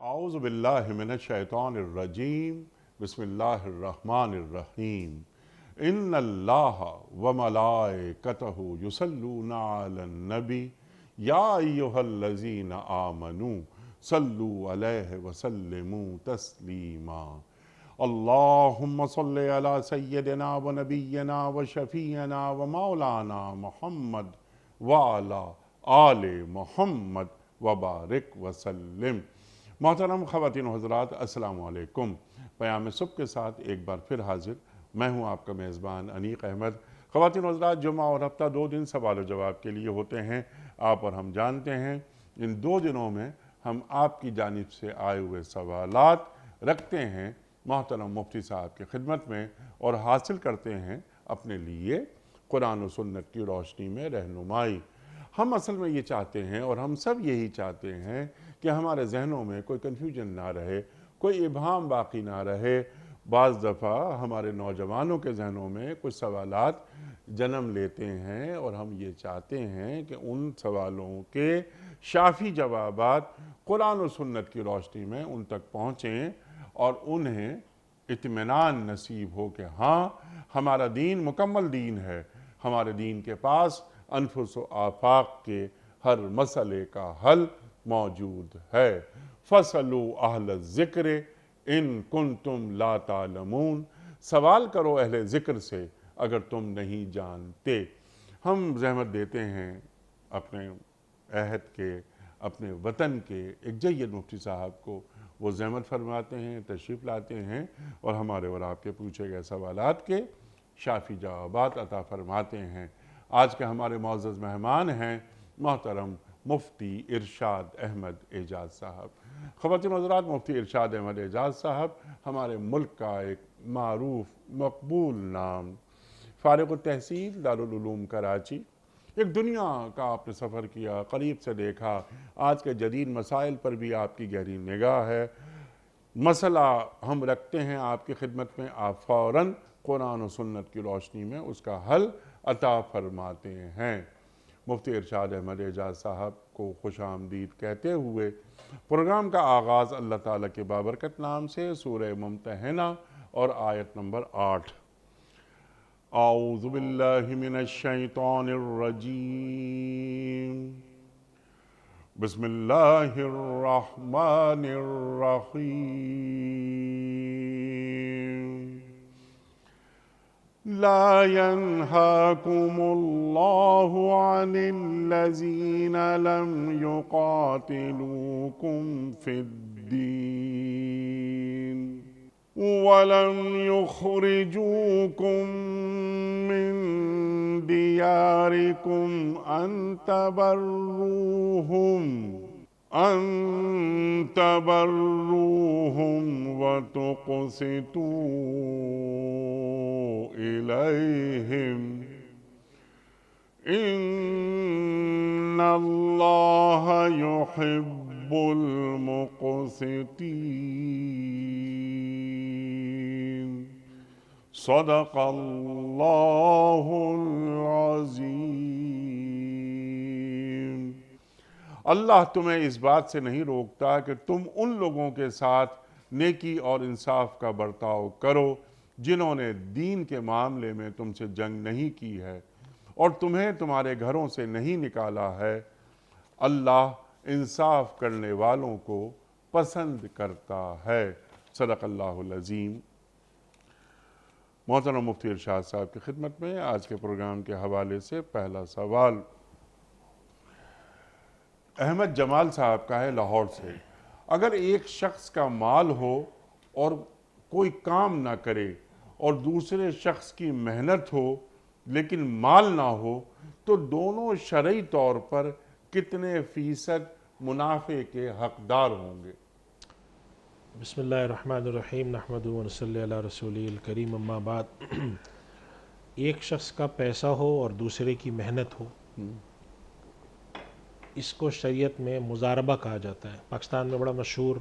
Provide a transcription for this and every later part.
اعوذ باللہ من الشیطان الرجیم بسم اللہ الرحمن الرحیم ان اللہ وملائکتہ یصلون علی النبی یا ایہا الذین آمنوا صلوا علیہ وسلموا تسلیما اللہم صلی علی سیدنا و نبینا و شفیعنا و مولانا محمد وعلی آل محمد وبارک وسلم۔ محترم خواتین و حضرات، السلام علیکم۔ پیام صبح کے ساتھ ایک بار پھر حاضر میں ہوں آپ کا میزبان انیق احمد۔ خواتین و حضرات، جمعہ اور ہفتہ 2 دن سوال و جواب کے لیے ہوتے ہیں۔ آپ اور ہم جانتے ہیں ان 2 دنوں میں ہم آپ کی جانب سے آئے ہوئے سوالات رکھتے ہیں محترم مفتی صاحب کی خدمت میں اور حاصل کرتے ہیں اپنے لیے قرآن و سنت کی روشنی میں رہنمائی۔ ہم اصل میں یہ چاہتے ہیں اور ہم سب یہی چاہتے ہیں کہ ہمارے ذہنوں میں کوئی کنفیوژن نہ رہے، کوئی ابہام باقی نہ رہے۔ بعض دفعہ ہمارے نوجوانوں کے ذہنوں میں کچھ سوالات جنم لیتے ہیں اور ہم یہ چاہتے ہیں کہ ان سوالوں کے شافی جوابات قرآن و سنت کی روشنی میں ان تک پہنچیں اور انہیں اطمینان نصیب ہو کہ ہاں، ہمارا دین مکمل دین ہے، ہمارے دین کے پاس انفس و آفاق کے ہر مسئلے کا حل موجود ہے۔ فَاسْأَلُوا أَهْلَ الذِّكْرِ إِن كُنتُمْ لَا تَعْلَمُونَ، سوال کرو اہل ذکر سے اگر تم نہیں جانتے۔ ہم زحمت دیتے ہیں اپنے عہد کے، اپنے وطن کے ایک جید مفتی صاحب کو، وہ زحمت فرماتے ہیں، تشریف لاتے ہیں اور ہمارے اور آپ کے پوچھے گئے سوالات کے شافی جوابات عطا فرماتے ہیں۔ آج کے ہمارے معزز مہمان ہیں محترم مفتی ارشاد احمد اعجاز صاحب۔ خواتین و حضرات، مفتی ارشاد احمد اعجاز صاحب ہمارے ملک کا ایک معروف مقبول نام، فارغ التحصیل دارالعلوم کراچی۔ ایک دنیا کا آپ نے سفر کیا، قریب سے دیکھا، آج کے جدید مسائل پر بھی آپ کی گہری نگاہ ہے۔ مسئلہ ہم رکھتے ہیں آپ کی خدمت میں، آپ فوراً قرآن و سنت کی روشنی میں اس کا حل عطا فرماتے ہیں۔ مفتی ارشاد احمد اعجاز صاحب کو خوش آمدید کہتے ہوئے پروگرام کا آغاز اللہ تعالیٰ کے بابرکت نام سے سورہ ممتحنہ اور آیت نمبر 8۔ اعوذ باللہ من الشیطان الرجیم، بسم اللہ الرحمن الرحیم۔ لا ينهاكم الله عن الذين لم يقاتلوكم في الدين ولم يخرجوكم من دياركم أن تبروهم وتقسطوا إليهم إن الله يحب المقسطين۔ صدق اللہ العظیم۔ اللہ تمہیں اس بات سے نہیں روکتا کہ تم ان لوگوں کے ساتھ نیکی اور انصاف کا برتاؤ کرو جنہوں نے دین کے معاملے میں تم سے جنگ نہیں کی ہے اور تمہیں تمہارے گھروں سے نہیں نکالا ہے۔ اللہ انصاف کرنے والوں کو پسند کرتا ہے۔ صدق اللہ العظیم۔ محترم مفتی ارشاد صاحب کی خدمت میں آج کے پروگرام کے حوالے سے پہلا سوال احمد جمال صاحب کا ہے لاہور سے۔ اگر ایک شخص کا مال ہو اور کوئی کام نہ کرے اور دوسرے شخص کی محنت ہو لیکن مال نہ ہو تو دونوں شرعی طور پر کتنے فیصد منافع کے حقدار ہوں گے؟ بسم اللہ الرحمن الرحیم، نحمدہ و نصلی علی رسولہ الکریم، اما بعد۔ ایک شخص کا پیسہ ہو اور دوسرے کی محنت ہو، اس کو شریعت میں مضاربہ کہا جاتا ہے۔ پاکستان میں بڑا مشہور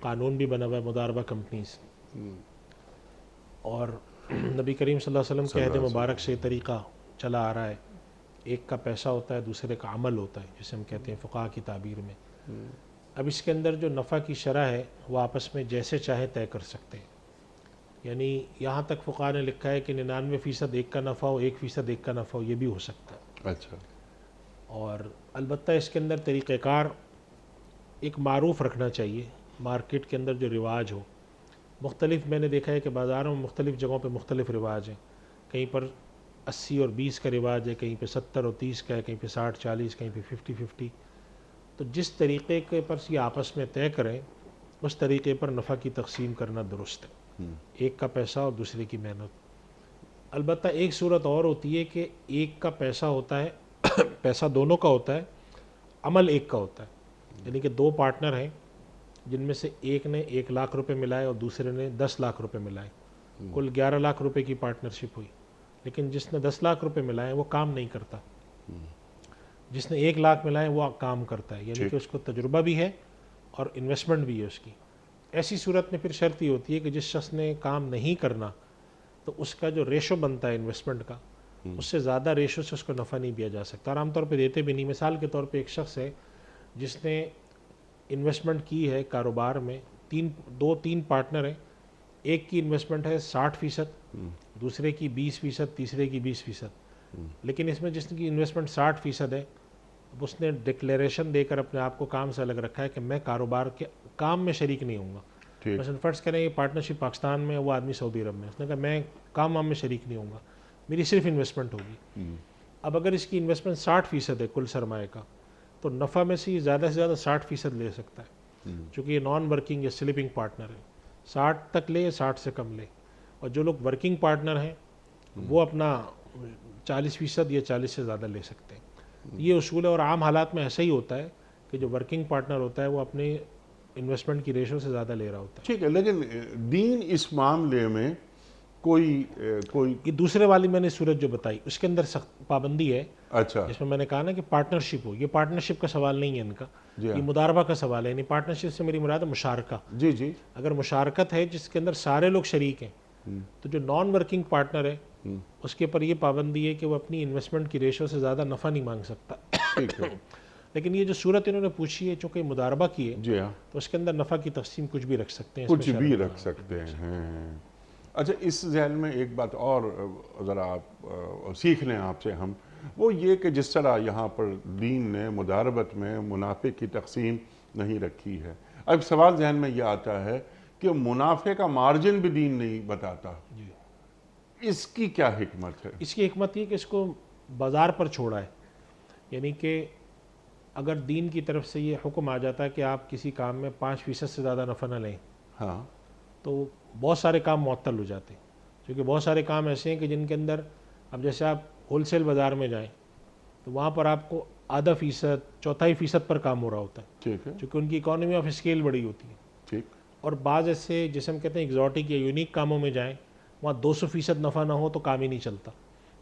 قانون بھی بنا ہوا ہے مضاربہ کمپنیز، اور نبی کریم صلی اللہ علیہ وسلم کے عہد مبارک سے یہ طریقہ چلا آ رہا ہے۔ ایک کا پیسہ ہوتا ہے، دوسرے کا عمل ہوتا ہے، جسے ہم کہتے ہیں فقہا کی تعبیر میں۔ اب اس کے اندر جو نفع کی شرح ہے وہ آپس میں جیسے چاہیں طے کر سکتے ہیں، یعنی یہاں تک فقہاء نے لکھا ہے کہ 99% ایک کا نفع ہو، 1% ایک کا نفع ہو، یہ بھی ہو سکتا ہے۔ اچھا، اور البتہ اس کے اندر طریقہ کار ایک معروف رکھنا چاہیے، مارکیٹ کے اندر جو رواج ہو مختلف، میں نے دیکھا ہے کہ بازاروں میں مختلف جگہوں پہ مختلف رواج ہیں، کہیں پر 80 اور 20 کا رواج ہے، کہیں پہ 70 اور 30 کا ہے، کہیں پہ 60 40، کہیں پہ 50-50۔ تو جس طریقے کے پر یہ آپس میں طے کریں اس طریقے پر نفع کی تقسیم کرنا درست ہے، ایک کا پیسہ اور دوسرے کی محنت۔ البتہ ایک صورت اور ہوتی ہے کہ ایک کا پیسہ ہوتا ہے پیسہ دونوں کا ہوتا ہے، عمل ایک کا ہوتا ہے، یعنی کہ دو پارٹنر ہیں جن میں سے ایک نے 1 لاکھ روپے ملائے اور دوسرے نے 10 لاکھ روپے ملائے، کل 11 لاکھ روپے کی پارٹنرشپ ہوئی، لیکن جس نے 10 لاکھ روپے ملائے وہ کام نہیں کرتا، جس نے 1 لاکھ ملائے وہ کام کرتا ہے، یعنی کہ اس کو تجربہ بھی ہے اور انویسٹمنٹ بھی ہے اس کی۔ ایسی صورت میں پھر شرط یہ ہوتی ہے کہ جس شخص نے کام نہیں کرنا تو اس کا جو ریشو بنتا ہے انویسٹمنٹ کا، اس سے زیادہ ریشو سے اس کو نفع نہیں دیا جا سکتا، اور عام طور پہ دیتے بھی نہیں۔ مثال کے طور پہ ایک شخص ہے جس نے انویسٹمنٹ کی ہے کاروبار میں، 3 پارٹنر ہیں، ایک کی انویسٹمنٹ ہے 60%، دوسرے کی 20%، تیسرے کی 20%، لیکن اس میں جس کی انویسٹمنٹ 60% ہے اب اس نے ڈکلیریشن دے کر اپنے آپ کو کام سے الگ رکھا ہے کہ میں کاروبار کے کام میں شریک نہیں ہوں گا۔ ٹھیک، مثلا فرض کریں یہ پارٹنرشپ پاکستان میں، وہ آدمی سعودی عرب میں، اس نے کہا میں کام میں شریک نہیں ہوں گا، میری صرف انویسٹمنٹ ہوگی۔ اب اگر اس کی انویسٹمنٹ 60% ہے کل سرمایہ کا، تو نفع میں سے یہ زیادہ سے زیادہ 60% لے سکتا ہے، چونکہ یہ نان ورکنگ یا سلیپنگ پارٹنر ہے، 60 تک لے یا 60 سے کم لے۔ اور جو لوگ ورکنگ پارٹنر ہیں وہ اپنا 40% یا 40 سے زیادہ لے سکتے ہیں۔ یہ اصول ہے، اور عام حالات میں ایسا ہی ہوتا ہے کہ جو ورکنگ پارٹنر ہوتا ہے وہ اپنے انویسٹمنٹ کی ریشو سے زیادہ لے رہا ہوتا ہے۔ ٹھیک ہے، لیکن دین اس معاملے میں کوئی یہ دوسرے والی میں نے صورت جو بتائی اس کے اندر سخت پابندی ہے، اچھا، جس میں میں نے کہا نا کہ پارٹنرشپ ہو، یہ پارٹنرشپ کا سوال نہیں ہے ان کا، جی ہاں، یہ مداربہ کا سوال ہے، یعنی پارٹنرشپ سے میری مراد ہے مشارکہ۔ جی جی، اگر مشارکت ہے جس کے اندر سارے لوگ شریک ہیں تو جو نان ورکنگ پارٹنر ہے اس کے پر یہ پابندی ہے کہ وہ اپنی انویسٹمنٹ کی ریشو سے زیادہ نفع نہیں مانگ سکتا۔ ٹھیک ہے، لیکن یہ جو صورت انہوں نے پوچھی ہے چونکہ مداربہ کی ہے جی ہاں، تو اس کے اندر نفع کی تقسیم کچھ بھی رکھ سکتے ہیں، اس میں کچھ بھی شرط رکھ سکتے ہیں۔ اچھا، اس ذہن میں ایک بات اور ذرا آپ سیکھ لیں آپ سے ہم، وہ یہ کہ جس طرح یہاں پر دین نے مداربت میں منافع کی تقسیم نہیں رکھی ہے، اب سوال ذہن میں یہ آتا ہے کہ منافع کا مارجن بھی دین نہیں بتاتا، جی۔ اس کی کیا حکمت ہے؟ اس کی حکمت یہ کہ اس کو بازار پر چھوڑا ہے، یعنی کہ اگر دین کی طرف سے یہ حکم آ جاتا ہے کہ آپ کسی کام میں 5% سے زیادہ نفع نہ لیں ہاں، تو بہت سارے کام معطل ہو جاتے ہیں، کیونکہ بہت سارے کام ایسے ہیں کہ جن کے اندر اب جیسے آپ ہول سیل بازار میں جائیں تو وہاں پر آپ کو ½ فیصد 1/4% پر کام ہو رہا ہوتا ہے، ٹھیک ہے، چونکہ ان کی اکانومی آف اسکیل بڑی ہوتی ہے۔ ٹھیک، اور بعض ایسے جسے ہم کہتے ہیں ایگزاٹک یا یونیک کاموں میں جائیں وہاں 200% نفع نہ ہو تو کام ہی نہیں چلتا۔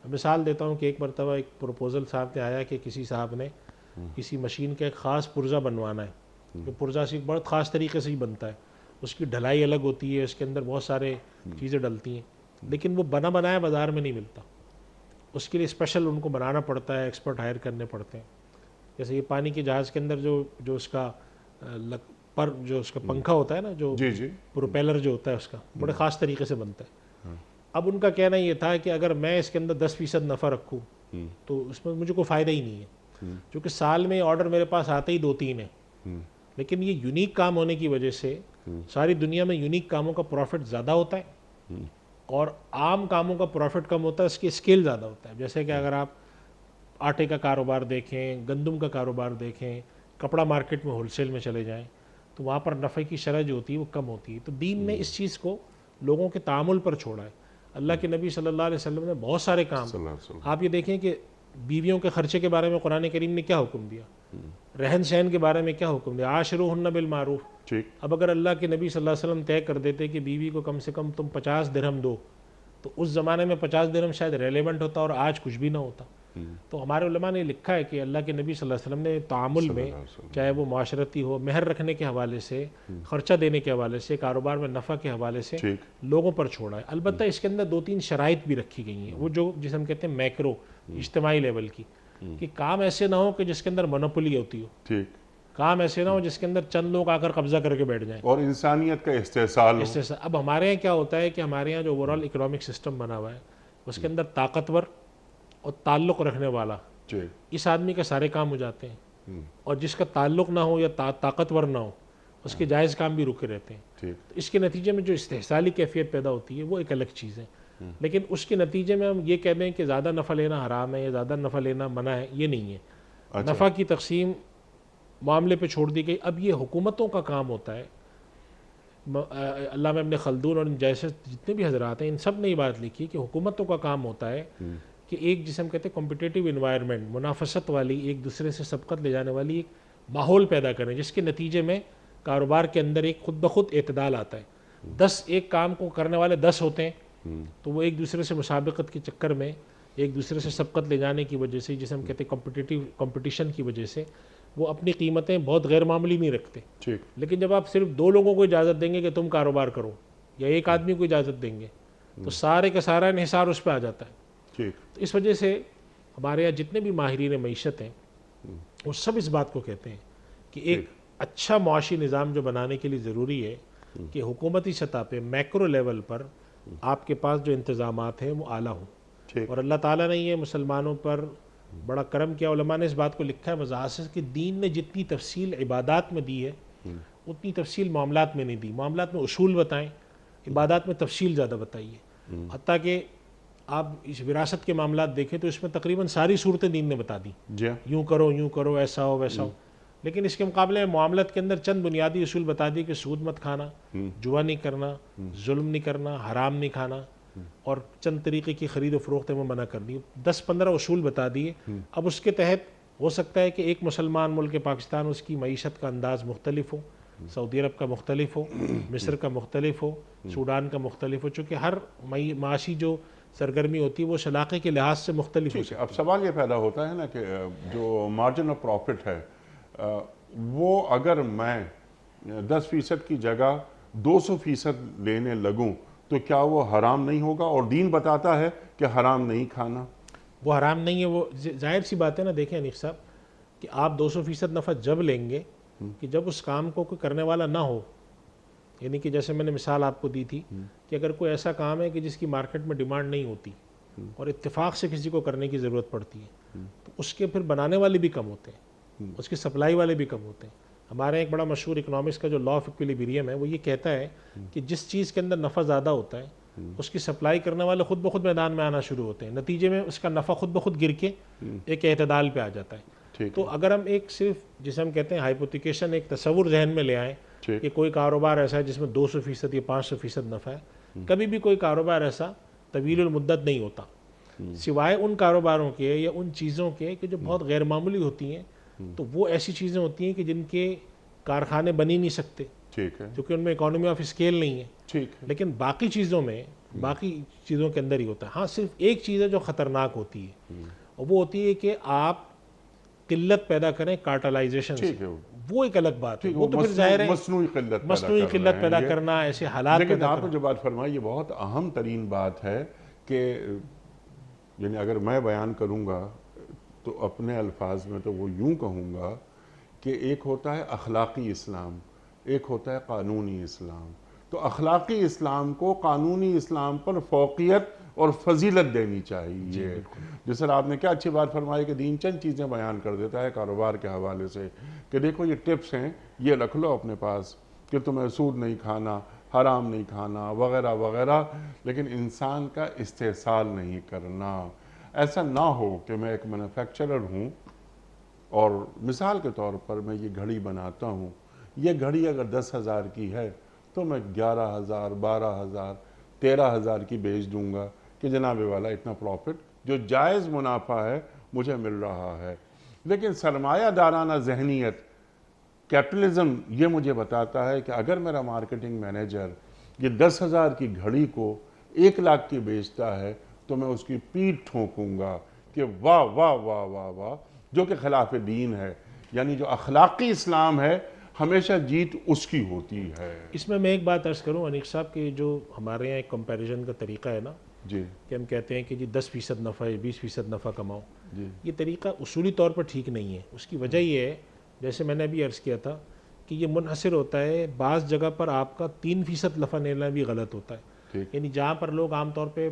مثال دیتا ہوں کہ ایک مرتبہ ایک پروپوزل صاحب نے آیا کہ کسی صاحب نے کسی مشین کا ایک خاص پرزہ بنوانا ہے، کہ پرزہ سے بہت خاص طریقے سے ہی بنتا ہے، اس کی ڈھلائی الگ ہوتی ہے، اس کے اندر بہت سارے چیزیں ڈلتی ہیں، لیکن وہ بنا بنایا بازار میں نہیں ملتا، اس کے لیے اسپیشل ان کو بنانا پڑتا ہے، ایکسپرٹ ہائر کرنے پڑتے ہیں۔ جیسے یہ پانی کے جہاز کے اندر جو اس کا جو اس کا پنکھا ہوتا ہے نا، جو جی جی، پروپیلر جو ہوتا ہے اس کا بڑے خاص طریقے سے بنتا ہے۔ اب ان کا کہنا یہ تھا کہ اگر میں اس کے اندر 10% نفع رکھوں تو اس میں مجھے کوئی فائدہ ہی نہیں ہے، کیونکہ سال میں آرڈر میرے پاس آتے ہی 2-3 ہیں، لیکن یہ یونیک کام ہونے کی وجہ سے ساری دنیا میں یونیک کاموں کا پروفٹ زیادہ ہوتا ہے اور عام کاموں کا پروفٹ کم ہوتا ہے، اس کی اسکیل زیادہ ہوتا ہے۔ جیسے کہ اگر آپ آٹے کا کاروبار دیکھیں، گندم کا کاروبار دیکھیں، کپڑا مارکیٹ میں ہول سیل میں چلے جائیں تو وہاں پر نفع کی شرح جو ہوتی ہے وہ کم ہوتی ہے۔ تو دین نے اس چیز کو لوگوں کے تعامل پر چھوڑا ہے۔ اللہ کے نبی صلی اللہ علیہ وسلم نے بہت سارے کام، صلی اللہ علیہ وسلم، آپ یہ دیکھیں کہ بیویوں کے خرچے کے بارے میں قرآن کریم نے کیا حکم دیا، رہن سہن کے بارے میں کیا حکم دیا، عاشروہن بالمعروف۔ ٹھیک، اب اگر اللہ کے نبی صلی اللہ علیہ وسلم طے کر دیتے کہ بیوی کو کم سے کم تم 50 درہم دو، تو اس زمانے میں 50 درہم شاید ریلیونٹ ہوتا اور آج کچھ بھی نہ ہوتا۔ تو ہمارے علماء نے لکھا ہے کہ اللہ کے نبی صلی اللہ علیہ وسلم نے تعامل میں، چاہے وہ معاشرتی ہو، مہر رکھنے کے حوالے سے، خرچہ دینے کے حوالے سے، کاروبار میں نفع کے حوالے سے ٹھیک، لوگوں پر چھوڑا ہے۔ البتہ اس کے اندر 2-3 شرائط بھی رکھی گئی ہیں، وہ جو جسے ہم کہتے ہیں میکرو، اجتماعی لیول کی، کہ کام ایسے نہ ہو کہ جس کے اندر مونوپولی ہوتی ہو، ٹھیک، کام ایسے نہ ہو جس کے اندر چند لوگ آ کر قبضہ کر کے بیٹھ جائیں. اور انسانیت کا استحصال ہو. اس سے اب ہمارے یہاں کیا ہوتا ہے کہ ہمارے یہاں جو اوور آل اکنامک سسٹم بنا ہوا ہے اس کے اندر طاقتور اور تعلق رکھنے والا جی. اس آدمی کے سارے کام ہو جاتے ہیں، اور جس کا تعلق نہ ہو یا طاقتور نہ ہو اس کے جائز کام بھی رکے رہتے ہیں. ٹھیک. تو اس کے نتیجے میں جو استحصالی کیفیت پیدا ہوتی ہے وہ ایک الگ چیز ہے. لیکن اس کے نتیجے میں ہم یہ کہہ دیں کہ زیادہ نفع لینا حرام ہے یا زیادہ نفع لینا منع ہے، یہ نہیں ہے. نفع کی تقسیم معاملے پہ چھوڑ دی گئی. اب یہ حکومتوں کا کام ہوتا ہے. علامہ ابن خلدون اور ان جیسے جتنے بھی حضرات ہیں ان سب نے یہ بات لکھی کہ حکومتوں کا کام ہوتا ہے کہ ایک جسے ہم کہتے ہیں کمپٹیٹیو انوائرمنٹ، منافست والی، ایک دوسرے سے سبقت لے جانے والی ایک ماحول پیدا کریں جس کے نتیجے میں کاروبار کے اندر ایک خود بخود اعتدال آتا ہے. 10 ایک کام کو کرنے والے 10 ہوتے ہیں تو وہ ایک دوسرے سے مسابقت کے چکر میں ایک دوسرے سے سبقت لے جانے کی وجہ سے، جسے ہم کہتے ہیں کمپٹیشن کی وجہ سے، وہ اپنی قیمتیں بہت غیر معمولی نہیں رکھتے. لیکن جب آپ صرف 2 لوگوں کو اجازت دیں گے کہ تم کاروبار کرو یا ایک آدمی کو اجازت دیں گے تو سارے کا سارا انحصار اس پہ آ جاتا ہے. تو اس وجہ سے ہمارے یہاں جتنے بھی ماہرین معیشت ہیں وہ سب اس بات کو کہتے ہیں کہ ایک اچھا معاشی نظام جو بنانے کے لیے ضروری ہے کہ حکومتی سطح پہ میکرو لیول پر آپ کے پاس جو انتظامات ہیں وہ اعلیٰ ہوں. اور اللہ تعالیٰ نے یہ مسلمانوں پر بڑا کرم کیا. علماء نے اس بات کو لکھا ہے وضاحت سے کہ دین نے جتنی تفصیل عبادات میں دی ہے اتنی تفصیل معاملات میں نہیں دی. معاملات میں اصول بتائیں، عبادات میں تفصیل زیادہ بتائیے. حتیٰ کہ آپ اس وراثت کے معاملات دیکھیں تو اس میں تقریباً ساری صورتیں دین نے بتا دی، یوں کرو ایسا ہو ویسا ہو. لیکن اس کے مقابلے میں معاملات کے اندر چند بنیادی اصول بتا دی کہ سود مت کھانا، جوا نہیں کرنا، ظلم نہیں کرنا، حرام نہیں کھانا، اور چند طریقے کی خرید و فروخت ہے وہ منع کر دی. 10-15 اصول بتا دیے. اب اس کے تحت ہو سکتا ہے کہ ایک مسلمان ملک پاکستان اس کی معیشت کا انداز مختلف ہو، سعودی عرب کا مختلف ہو، مصر کا مختلف ہو، سوڈان کا مختلف ہو، چونکہ ہر معاشی جو سرگرمی ہوتی ہے وہ علاقے کے لحاظ سے مختلف ہو سکتی ہے. اب سوال یہ پیدا ہوتا ہے نا کہ جو مارجن آف پروفٹ ہے وہ اگر میں 10% کی جگہ 200% لینے لگوں تو کیا وہ حرام نہیں ہوگا؟ اور دین بتاتا ہے کہ حرام نہیں کھانا. وہ حرام نہیں ہے. وہ ظاہر سی بات ہے نا. دیکھیں انیق صاحب کہ آپ 200% نفع جب لیں گے کہ جب اس کام کو کوئی کرنے والا نہ ہو. یعنی کہ جیسے میں نے مثال آپ کو دی تھی کہ اگر کوئی ایسا کام ہے کہ جس کی مارکیٹ میں ڈیمانڈ نہیں ہوتی اور اتفاق سے کسی کو کرنے کی ضرورت پڑتی ہے تو اس کے پھر بنانے والے بھی کم ہوتے ہیں، اس کی سپلائی والے بھی کم ہوتے ہیں. ہمارے ایک بڑا مشہور اکنامکس کا جو لا آف ایکویلیبریم ہے وہ یہ کہتا ہے کہ جس چیز کے اندر نفع زیادہ ہوتا ہے اس کی سپلائی کرنے والے خود بخود میدان میں آنا شروع ہوتے ہیں. نتیجے میں اس کا نفع خود بخود گر کے ایک اعتدال پہ آ جاتا ہے. تو اگر ہم ایک صرف جسے ہم کہتے ہیں ہائپوتھیکیشن، ایک تصور ذہن میں لے آئیں کہ کوئی کاروبار ایسا ہے جس میں 200% یا 500% نفع ہے، کبھی بھی کوئی کاروبار ایسا طویل المدت نہیں ہوتا سوائے ان کاروباروں کے یا ان چیزوں کے کہ جو بہت غیر معمولی ہوتی ہیں. تو وہ ایسی چیزیں ہوتی ہیں کہ جن کے کارخانے بن ہی نہیں سکتے کیونکہ ان میں اکانومی آف اسکیل نہیں ہے. لیکن باقی چیزوں کے اندر ہی ہوتا ہے. ہاں صرف ایک چیز ہے جو خطرناک ہوتی ہے اور وہ ہوتی ہے کہ آپ قلت پیدا کریں کارٹلائزیشن سے. وہ ایک الگ بات ہے. وہ تو پھر ظاہر ہے مصنوعی قلت پیدا کرنا، ایسے حالات. لیکن آپ نے جو بات فرمائی یہ بہت اہم ترین بات ہے کہ یعنی اگر میں بیان کروں گا تو اپنے الفاظ میں تو وہ یوں کہوں گا کہ ایک ہوتا ہے اخلاقی اسلام، ایک ہوتا ہے قانونی اسلام. تو اخلاقی اسلام کو قانونی اسلام پر فوقیت اور فضیلت دینی چاہیے. جس طرح آپ نے کیا اچھی بات فرمائی کہ دین چند چیزیں بیان کر دیتا ہے کاروبار کے حوالے سے کہ دیکھو یہ ٹپس ہیں، یہ رکھ لو اپنے پاس کہ تمہیں سود نہیں کھانا، حرام نہیں کھانا وغیرہ وغیرہ. لیکن انسان کا استحصال نہیں کرنا. ایسا نہ ہو کہ میں ایک مینوفیکچرر ہوں اور مثال کے طور پر میں یہ گھڑی بناتا ہوں، یہ گھڑی اگر 10,000 کی ہے تو میں 11,000 12,000 13,000 کی بیچ دوں گا کہ جناب والا اتنا پروفٹ جو جائز منافع ہے مجھے مل رہا ہے. لیکن سرمایہ دارانہ ذہنیت کیپٹلزم یہ مجھے بتاتا ہے کہ اگر میرا مارکیٹنگ مینیجر یہ 10,000 کی گھڑی کو 1,00,000 کی بیچتا ہے تو میں اس کی پیٹھ ٹھونکوں گا کہ واہ واہ واہ واہ واہ، جو کہ خلاف دین ہے. یعنی جو اخلاقی اسلام ہے ہمیشہ جیت اس کی ہوتی ہے. اس میں ایک بات عرض کروں انیق صاحب کہ جو ہمارے یہاں ایک کمپیریزن کا طریقہ ہے نا کہ ہم کہتے ہیں کہ جی 10% نفع ہے 20% نفع کماؤ، یہ طریقہ اصولی طور پر ٹھیک نہیں ہے. اس کی وجہ یہ ہے جیسے میں نے ابھی عرض کیا تھا کہ یہ منحصر ہوتا ہے بعض جگہ پر آپ کا 3% نفع لینا بھی غلط ہوتا ہے، یعنی جہاں پر لوگ عام طور پہ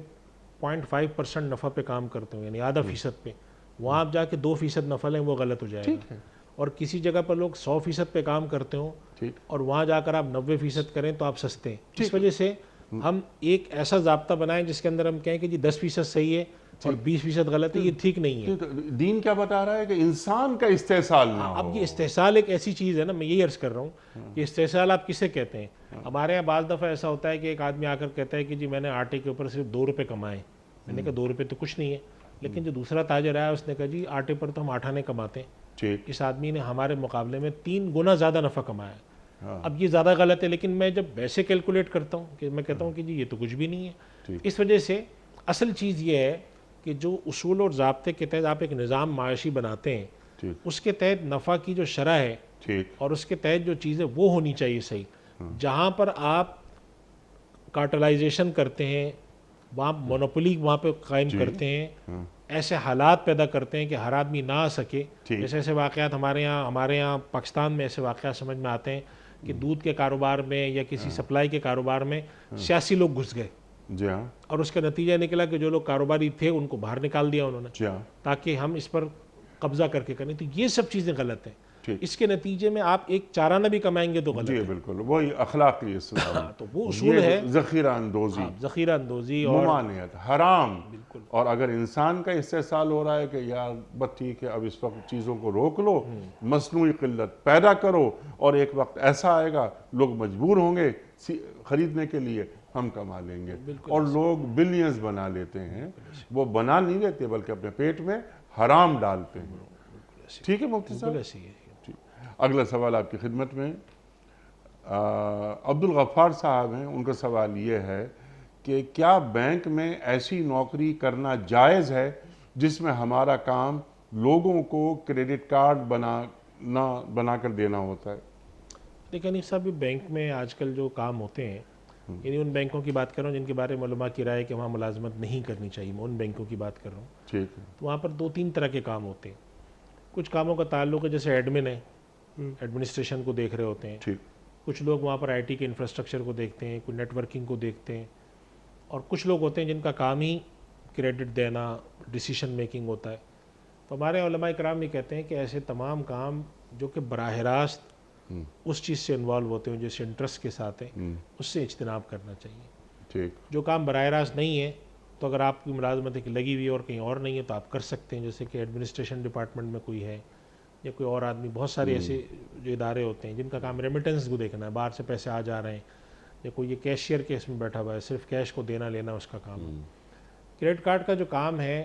0.5% نفع پہ کام کرتے ہوں، یعنی آدھا فیصد پہ، وہاں آپ جا کے 2% نفع لیں وہ غلط ہو جائے گا. اور کسی جگہ پر لوگ 100% پہ کام کرتے ہوں اور وہاں جا کر آپ 90% کریں تو آپ سستے ہیں. اس وجہ سے ہم ایک ایسا ضابطہ بنائیں جس کے اندر ہم کہیں کہ جی 10% صحیح ہے اور 20% غلط ہے، یہ ٹھیک نہیں ہے. دین کیا بتا رہا ہے کہ انسان کا استحصال نہ ہو. اب یہ استحصال ایک ایسی چیز ہے نا، میں یہی عرض کر رہا ہوں کہ استحصال آپ کسے کہتے ہیں. ہمارے یہاں بعض دفعہ ایسا ہوتا ہے کہ ایک آدمی آ کر کہتا ہے کہ جی میں نے آٹے کے اوپر صرف 2 روپے کمائے. میں نے کہا 2 روپے تو کچھ نہیں ہے، لیکن جو دوسرا تاجر آیا اس نے کہا جی آٹے پر تو ہم 8 آنے کماتے ہیں، اس آدمی نے ہمارے مقابلے میں 3 گنا زیادہ نفع کمایا. اب یہ زیادہ غلط ہے، لیکن میں جب ویسے کیلکولیٹ کرتا ہوں کہ میں کہتا ہوں کہ جی یہ تو کچھ بھی نہیں ہے. اس وجہ سے اصل چیز یہ ہے کہ جو اصول اور ضابطے کے تحت آپ ایک نظام معاشی بناتے ہیں، اس کے تحت نفع کی جو شرح ہے اور اس کے تحت جو چیزیں وہ ہونی چاہیے صحیح. جہاں پر آپ کارٹلائزیشن کرتے ہیں، وہاں مونوپولی وہاں پہ قائم کرتے ہیں، ایسے حالات پیدا کرتے ہیں کہ ہر آدمی نہ آ سکے. جیسے ایسے واقعات ہمارے یہاں پاکستان میں ایسے واقعات سمجھ میں آتے ہیں کہ دودھ کے کاروبار میں یا کسی سپلائی کے کاروبار میں سیاسی لوگ گھس گئے، اور اس کا نتیجہ نکلا کہ جو لوگ کاروباری تھے ان کو باہر نکال دیا انہوں نے تاکہ ہم اس پر قبضہ کر کے کریں. تو یہ سب چیزیں غلط ہیں. اس کے نتیجے میں آپ ایک چارانہ بھی کمائیں گے تو غلط ہے. بالکل وہی اخلاقی اصلاح، تو وہ اصول ہے ذخیرہ اندوزی اور ممانعت حرام. اور اگر انسان کا استحصال ہو رہا ہے کہ یار بس ٹھیک ہے اب اس وقت چیزوں کو روک لو، مصنوعی قلت پیدا کرو، اور ایک وقت ایسا آئے گا لوگ مجبور ہوں گے خریدنے کے لیے، ہم کما لیں گے. اور لوگ بلینز بنا لیتے ہیں، وہ بنا نہیں لیتے بلکہ اپنے پیٹ میں حرام ڈالتے ہیں. ٹھیک ہے مفتی صاحب. اگلا سوال آپ کی خدمت میں عبد الغفار صاحب ہیں. ان کا سوال یہ ہے کہ کیا بینک میں ایسی نوکری کرنا جائز ہے جس میں ہمارا کام لوگوں کو کریڈٹ کارڈ بنا کر دینا ہوتا ہے؟ لیکن صاحب بینک میں آج کل جو کام ہوتے ہیں، یعنی ان بینکوں کی بات کر رہا ہوں جن کے بارے میں علماء کی رائے کہ وہاں ملازمت نہیں کرنی چاہیے، میں ان بینکوں کی بات کر رہا ہوں. ٹھیک ہے. تو وہاں پر 2-3 طرح کے کام ہوتے ہیں. کچھ کاموں کا تعلق ہے جیسے ایڈمن ہے، ایڈمنسٹریشن کو دیکھ رہے ہوتے ہیں. کچھ لوگ وہاں پر آئی ٹی کے انفراسٹرکچر کو دیکھتے ہیں، کوئی نیٹ ورکنگ کو دیکھتے ہیں. اور کچھ لوگ ہوتے ہیں جن کا کام ہی کریڈٹ دینا، ڈیسیشن میکنگ ہوتا ہے. تو ہمارے علماء کرام یہ کہتے ہیں کہ ایسے تمام کام جو کہ براہ راست اس چیز سے انوالو ہوتے ہیں جیسے انٹرسٹ کے ساتھ ہیں، اس سے اجتناب کرنا چاہیے. جو کام براہ راست نہیں ہے تو اگر آپ کی ملازمت لگی ہوئی اور کہیں اور نہیں ہے تو آپ کر سکتے ہیں، جیسے کہ ایڈمنسٹریشن ڈپارٹمنٹ میں کوئی ہے یا کوئی اور آدمی. بہت سارے ایسے جو ادارے ہوتے ہیں جن کا کام ریمیٹنس کو دیکھنا ہے، باہر سے پیسے آ جا رہے ہیں، یا کوئی یہ کیشیئر کے اس میں بیٹھا ہوا ہے صرف کیش کو دینا لینا اس کا کام ہے. کریڈٹ کارڈ کا جو کام ہے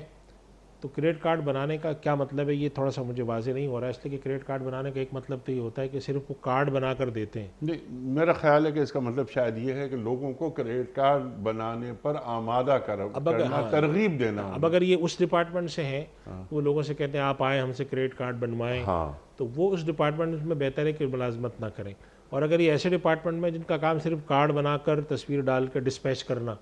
تو کریڈٹ کارڈ بنانے کا کیا مطلب ہے یہ تھوڑا سا مجھے واضح نہیں ہو رہا ہے، اس لیے کہ کریڈٹ کارڈ بنانے کا ایک مطلب تو یہ ہوتا ہے کہ صرف وہ کارڈ بنا کر دیتے ہیں. نہیں، میرا خیال ہے کہ اس کا مطلب شاید یہ ہے کہ لوگوں کو کریڈٹ کارڈ بنانے پر آمادہ کرنا، ترغیب دینا. اب اگر یہ اس ڈپارٹمنٹ سے ہیں وہ لوگوں سے کہتے ہیں آپ آئیں ہم سے کریڈٹ کارڈ بنوائیں، تو وہ اس ڈپارٹمنٹ میں بہتر ہے کہ ملازمت نہ کریں. اور اگر یہ ایسے ڈپارٹمنٹ میں جن کا کام صرف کارڈ بنا کر تصویر ڈال کر ڈسپیچ کرنا،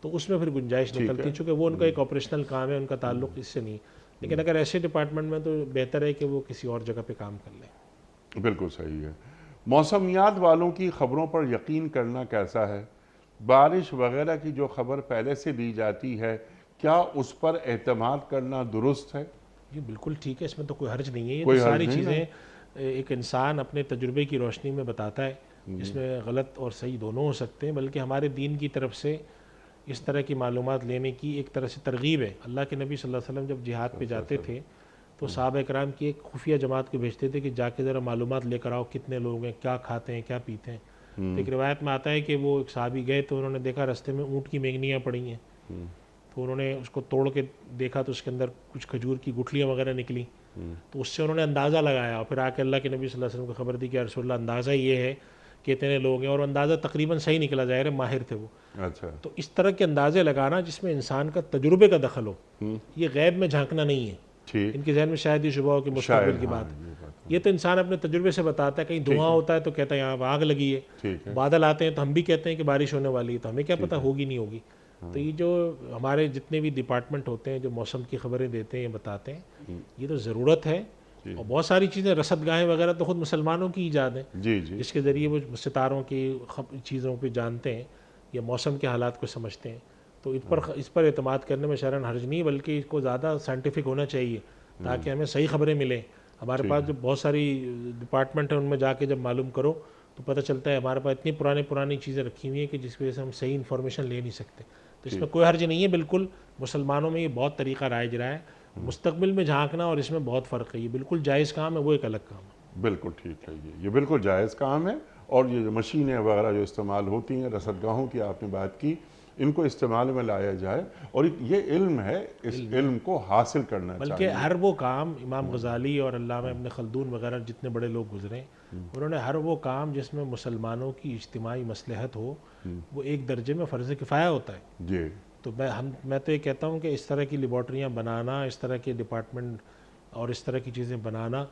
تو اس میں پھر گنجائش نکلتی ہے چونکہ وہ ان کا ایک آپریشنل کام ہے، ان کا تعلق اس سے نہیں. لیکن اگر ایسے ڈپارٹمنٹ میں تو بہتر ہے کہ وہ کسی اور جگہ پہ کام کر لیں. بالکل صحیح ہے. موسمیات والوں کی خبروں پر یقین کرنا کیسا ہے؟ بارش وغیرہ کی جو خبر پہلے سے دی جاتی ہے کیا اس پر اعتماد کرنا درست ہے؟ یہ بالکل ٹھیک ہے، اس میں تو کوئی حرج نہیں ہے. یہ ساری چیزیں ایک انسان اپنے تجربے کی روشنی میں بتاتا ہے، اس میں غلط اور صحیح دونوں ہو سکتے ہیں. بلکہ ہمارے دین کی طرف سے اس طرح کی معلومات لینے کی ایک طرح سے ترغیب ہے. اللہ کے نبی صلی اللہ علیہ وسلم جب جہاد پہ جاتے تھے تو صحابہ کرام کی ایک خفیہ جماعت کو بھیجتے تھے کہ جا کے ذرا معلومات لے کر آؤ، کتنے لوگ ہیں، کیا کھاتے ہیں، کیا پیتے ہیں. تو ایک روایت میں آتا ہے کہ وہ ایک صحابی گئے تو انہوں نے دیکھا رستے میں اونٹ کی مینگنیاں پڑی ہیں. تو انہوں نے اس کو توڑ کے دیکھا تو اس کے اندر کچھ کھجور کی گٹھلیاں وغیرہ نکلی. تو اس سے انہوں نے اندازہ لگایا اور پھر آ کے اللہ کے نبی صلی اللہ علیہ وسلم کو خبر دی کہ رسول اللہ اندازہ یہ ہے کہ اتنے لوگ ہیں، اور اندازہ تقریباً صحیح نکلا، ظاہر ہے ماہر تھے وہ. تو اس طرح کے اندازے لگانا جس میں انسان کا تجربے کا دخل ہو، یہ غیب میں جھانکنا نہیں ہے. ان کے ذہن میں شاید یہ شبہ ہو کہ مستقبل کی بات، یہ تو انسان اپنے تجربے سے بتاتا ہے. کہیں دھواں ہوتا ہے تو کہتا ہے یہاں آگ لگی ہے، بادل آتے ہیں تو ہم بھی کہتے ہیں کہ بارش ہونے والی ہے، تو ہمیں کیا پتہ ہوگی نہیں ہوگی. تو یہ جو ہمارے جتنے بھی ڈپارٹمنٹ ہوتے ہیں جو موسم کی خبریں دیتے ہیں بتاتے ہیں، یہ تو ضرورت ہے اور بہت ساری چیزیں رصد گاہیں وغیرہ تو خود مسلمانوں کی ایجاد ہیں، جی جی جس کے ذریعے وہ ستاروں کی چیزوں پہ جانتے ہیں یا موسم کے حالات کو سمجھتے ہیں. تو اس پر اعتماد کرنے میں شرعاً حرج نہیں، بلکہ اس کو زیادہ سائنٹیفک ہونا چاہیے تاکہ ہمیں صحیح خبریں ملیں. ہمارے پاس جو بہت ساری ڈپارٹمنٹ ہیں ان میں جا کے جب معلوم کرو تو پتہ چلتا ہے ہمارے پاس اتنی پرانی چیزیں رکھی ہوئی ہیں کہ جس وجہ سے ہم صحیح انفارمیشن لے نہیں سکتے. تو اس میں کوئی حرج نہیں ہے. بالکل مسلمانوں میں یہ بہت طریقہ رائج رہا ہے. مستقبل میں جھانکنا اور اس میں بہت فرق ہے. یہ بالکل جائز کام ہے، وہ ایک الگ کام ہے. بالکل ٹھیک ہے. یہ بالکل جائز کام ہے. اور یہ جو مشینیں وغیرہ جو استعمال ہوتی ہیں، رصدگاہوں کی آپ نے بات کی، ان کو استعمال میں لایا جائے. اور یہ علم ہے، اس علم کو حاصل کرنا چاہیے. بلکہ ہر وہ کام امام غزالی اور علامہ ابن خلدون وغیرہ جتنے بڑے لوگ گزرے، انہوں نے ہر وہ کام جس میں مسلمانوں کی اجتماعی مصلحت ہو وہ ایک درجے میں فرض کفایہ ہوتا ہے. جی تو میں تو یہ کہتا ہوں کہ اس طرح کی لیبارٹریاں بنانا، اس طرح کے ڈپارٹمنٹ اور اس طرح کی چیزیں بنانا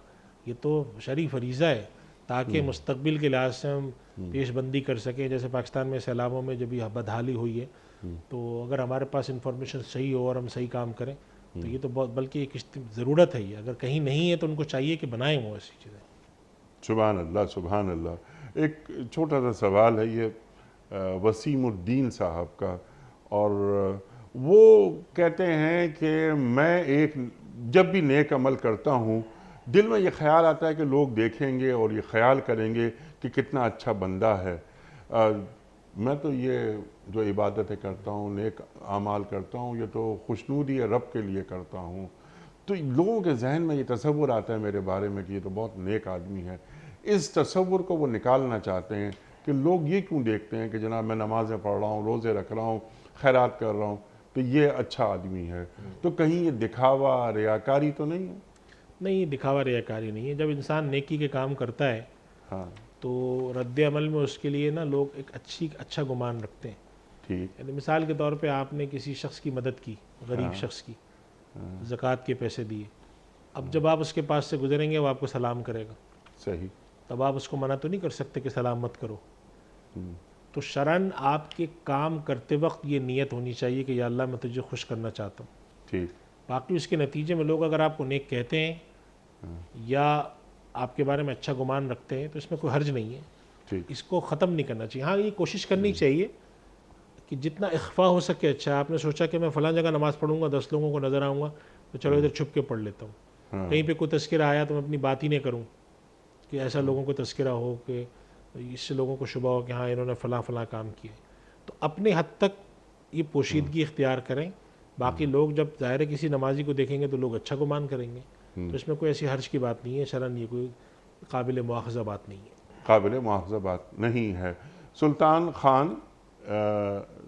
یہ تو شرعی فریضہ ہے تاکہ مستقبل کے لحاظ سے ہم پیش بندی کر سکیں. جیسے پاکستان میں سیلابوں میں جب یہ بدحالی ہوئی ہے تو اگر ہمارے پاس انفارمیشن صحیح ہو اور ہم صحیح کام کریں تو یہ تو بہت بلکہ ایک ضرورت ہے. یہ اگر کہیں نہیں ہے تو ان کو چاہیے کہ بنائیں وہ ایسی چیزیں. سبحان اللہ سبحان اللہ. ایک چھوٹا سا سوال ہے یہ وسیم الدین صاحب کا، اور وہ کہتے ہیں کہ میں جب بھی نیک عمل کرتا ہوں دل میں یہ خیال آتا ہے کہ لوگ دیکھیں گے اور یہ خیال کریں گے کہ کتنا اچھا بندہ ہے. میں تو یہ جو عبادتیں کرتا ہوں، نیک اعمال کرتا ہوں، یہ تو خوشنودی رب کے لیے کرتا ہوں. تو لوگوں کے ذہن میں یہ تصور آتا ہے میرے بارے میں کہ یہ تو بہت نیک آدمی ہے. اس تصور کو وہ نکالنا چاہتے ہیں کہ لوگ یہ کیوں دیکھتے ہیں کہ جناب میں نمازیں پڑھ رہا ہوں، روزے رکھ رہا ہوں، خیرات کر رہا ہوں تو یہ اچھا آدمی ہے. تو کہیں یہ دکھاوا ریاکاری تو نہیں ہے؟ نہیں، دکھاوا ریاکاری نہیں ہے. جب انسان نیکی کے کام کرتا ہے ہاں تو رد عمل میں اس کے لیے نا لوگ ایک اچھا گمان رکھتے ہیں. ٹھیک. یعنی مثال کے طور پہ آپ نے کسی شخص کی مدد کی، غریب شخص کی، زکوٰۃ کے پیسے دیے. اب جب آپ اس کے پاس سے گزریں گے وہ آپ کو سلام کرے گا، صحیح. تب آپ اس کو منع تو نہیں کر سکتے کہ سلام مت کرو. تو شرعاً آپ کے کام کرتے وقت یہ نیت ہونی چاہیے کہ یا اللہ میں تجھے خوش کرنا چاہتا ہوں. ٹھیک. باقی اس کے نتیجے میں لوگ اگر آپ کو نیک کہتے ہیں یا آپ کے بارے میں اچھا گمان رکھتے ہیں تو اس میں کوئی حرج نہیں ہے. ٹھیک. اس کو ختم نہیں کرنا چاہیے. ہاں یہ کوشش کرنی چاہیے کہ جتنا اخفا ہو سکے. اچھا آپ نے سوچا کہ میں فلاں جگہ نماز پڑھوں گا، 10 لوگوں کو نظر آؤں گا تو چلو ادھر چھپ کے پڑھ لیتا ہوں. کہیں پہ کوئی تذکرہ آیا تو میں اپنی بات ہی نہیں کروں کہ ایسا لوگوں کو تذکرہ ہو کہ اس سے لوگوں کو شبہ ہو کہ ہاں انہوں نے فلاں کام کیا. تو اپنے حد تک یہ پوشیدگی اختیار کریں. باقی لوگ جب ظاہر ہے کسی نمازی کو دیکھیں گے تو لوگ اچھا گمان کریں گے. تو اس میں کوئی ایسی حرج کی بات نہیں ہے. شرعاً یہ کوئی قابل مواخذہ بات نہیں ہے. قابل مواخذہ بات نہیں ہے. سلطان خان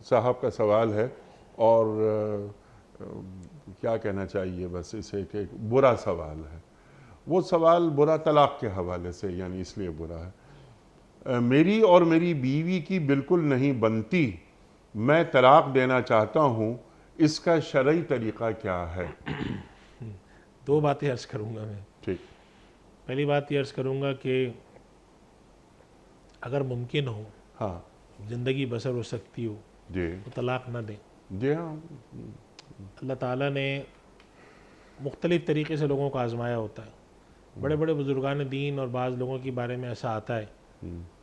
صاحب کا سوال ہے، اور کیا کہنا چاہیے بس اسے کہ ایک برا سوال ہے. وہ سوال برا طلاق کے حوالے سے، یعنی اس لیے برا ہے. میری اور میری بیوی کی بالکل نہیں بنتی، میں طلاق دینا چاہتا ہوں، اس کا شرعی طریقہ کیا ہے؟ 2 باتیں عرض کروں گا میں. ٹھیک. پہلی بات یہ عرض کروں گا کہ اگر ممکن ہو، ہاں زندگی بسر ہو سکتی ہو جی تو طلاق نہ دیں. جی ہاں. اللہ تعالیٰ نے مختلف طریقے سے لوگوں کو آزمایا ہوتا ہے. بڑے بڑے بزرگان دین اور بعض لوگوں کے بارے میں ایسا آتا ہے،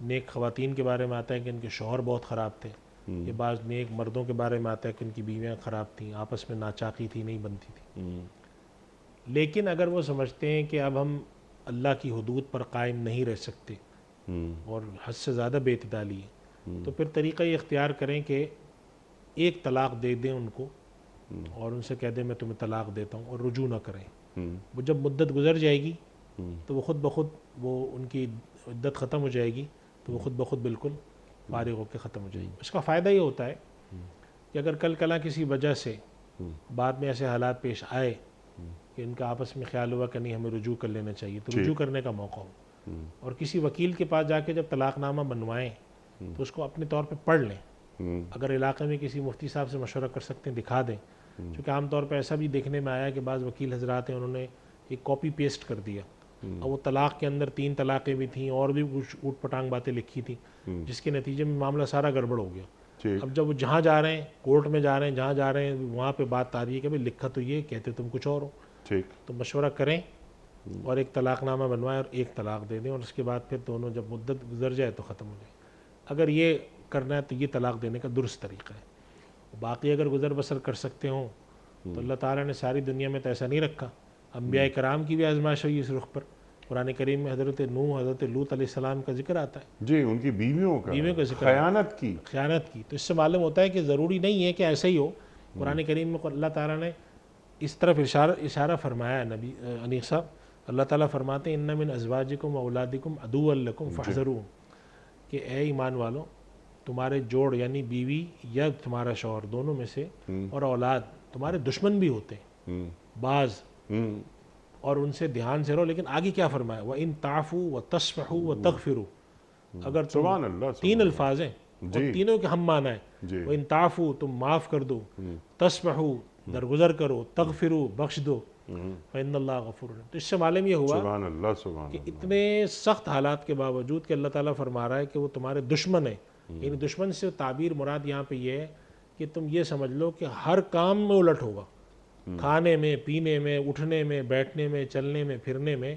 نیک خواتین کے بارے میں آتا ہے کہ ان کے شوہر بہت خراب تھے. یہ بعض نیک مردوں کے بارے میں آتا ہے کہ ان کی بیویاں خراب تھیں، آپس میں ناچاقی تھی، نہیں بنتی تھی. لیکن اگر وہ سمجھتے ہیں کہ اب ہم اللہ کی حدود پر قائم نہیں رہ سکتے اور حد سے زیادہ بے اعتدالی ہے، تو پھر طریقہ یہ اختیار کریں کہ ایک طلاق دے دیں ان کو اور ان سے کہہ دیں میں تمہیں طلاق دیتا ہوں، اور رجوع نہ کریں. وہ جب مدت گزر جائے گی تو وہ خود بخود وہ ان کی عدت ختم ہو جائے گی تو وہ خود بخود بالکل فارغ ہو کے ختم ہو جائے گی. اس کا فائدہ یہ ہوتا ہے کہ اگر کل کلا کسی وجہ سے بعد میں ایسے حالات پیش آئے کہ ان کا آپس میں خیال ہوا کہ نہیں ہمیں رجوع کر لینا چاہیے تو رجوع کرنے کا موقع ہو. اور کسی وکیل کے پاس جا کے جب طلاق نامہ بنوائیں تو اس کو اپنے طور پہ پڑھ لیں. اگر علاقے میں کسی مفتی صاحب سے مشورہ کر سکتے ہیں دکھا دیں. چونکہ عام طور پہ ایسا بھی دیکھنے میں آیا کہ بعض وکیل حضرات ہیں انہوں نے ایک کاپی پیسٹ کر دیا اور وہ طلاق کے اندر 3 طلاقیں بھی تھیں اور بھی کچھ اوٹ پٹانگ باتیں لکھی تھیں جس کے نتیجے میں معاملہ سارا گڑبڑ ہو گیا. اب جب وہ جہاں جا رہے ہیں کورٹ میں جا رہے ہیں جہاں جا رہے ہیں وہاں پہ بات آ رہی ہے کہ بھائی لکھا تو یہ کہتے تم کچھ اور ہو. تو مشورہ کریں اور ایک طلاق نامہ بنوائیں اور ایک طلاق دے دیں، اور اس کے بعد پھر دونوں جب مدت گزر جائے تو ختم ہو جائے۔ اگر یہ کرنا ہے تو یہ طلاق دینے کا درست طریقہ ہے۔ باقی اگر گزر بسر کر سکتے ہوں تو اللہ تعالیٰ نے ساری دنیا میں تو ایسا نہیں رکھا، انبیاء کرام کی بھی آزمائش ہوئی اس رخ پر۔ قرآن کریم میں حضرت نوح، حضرت لوط علیہ السلام کا ذکر آتا ہے، جی، ان کی بیویوں کا ذکر خیانت کی۔ خیانت کی۔ تو اس سے معلوم ہوتا ہے کہ ضروری نہیں ہے کہ ایسا ہی ہو۔ قرآن کریم میں اللہ تعالیٰ نے اس طرف اشارہ فرمایا ہے۔ نبی انیق صاحب، اللہ تعالیٰ فرماتے ہیں ان من ازواجکم و اولادکم عدوا لکم فاحذروہم، کہ اے ایمان والو، تمہارے جوڑ یعنی بیوی یا تمہارا شوہر دونوں میں سے اور اولاد تمہارے دشمن بھی ہوتے ہیں بعض، اور ان سے دھیان سے رہو۔ لیکن آگے کیا فرمایا؟ وَإِن تَعْفُوا وَتَصْفَحُوا وَتَغْفِرُوا، اگر سبحان اللہ، تین الفاظ ہیں اور تینوں کے ہم معنی ہیں۔ وَإِن تَعْفُوا، تم معاف کر دو، تَصْفَحُوا درگزر کرو، تَغْفِرُوا بخش دو، فَإِنَّ اللَّهَ غَفُورٌ۔ تو اس سے معلوم یہ ہوا سبحان اللہ، سبحان کہ اللہ۔ اتنے سخت حالات کے باوجود کہ اللہ تعالیٰ فرما رہا ہے کہ وہ تمہارے دشمن ہیں، یعنی دشمن سے تعبیر مراد یہاں پہ یہ ہے کہ تم یہ سمجھ لو کہ ہر کام میں الٹ ہوگا، کھانے میں، پینے میں، اٹھنے میں، بیٹھنے میں، چلنے میں، پھرنے میں،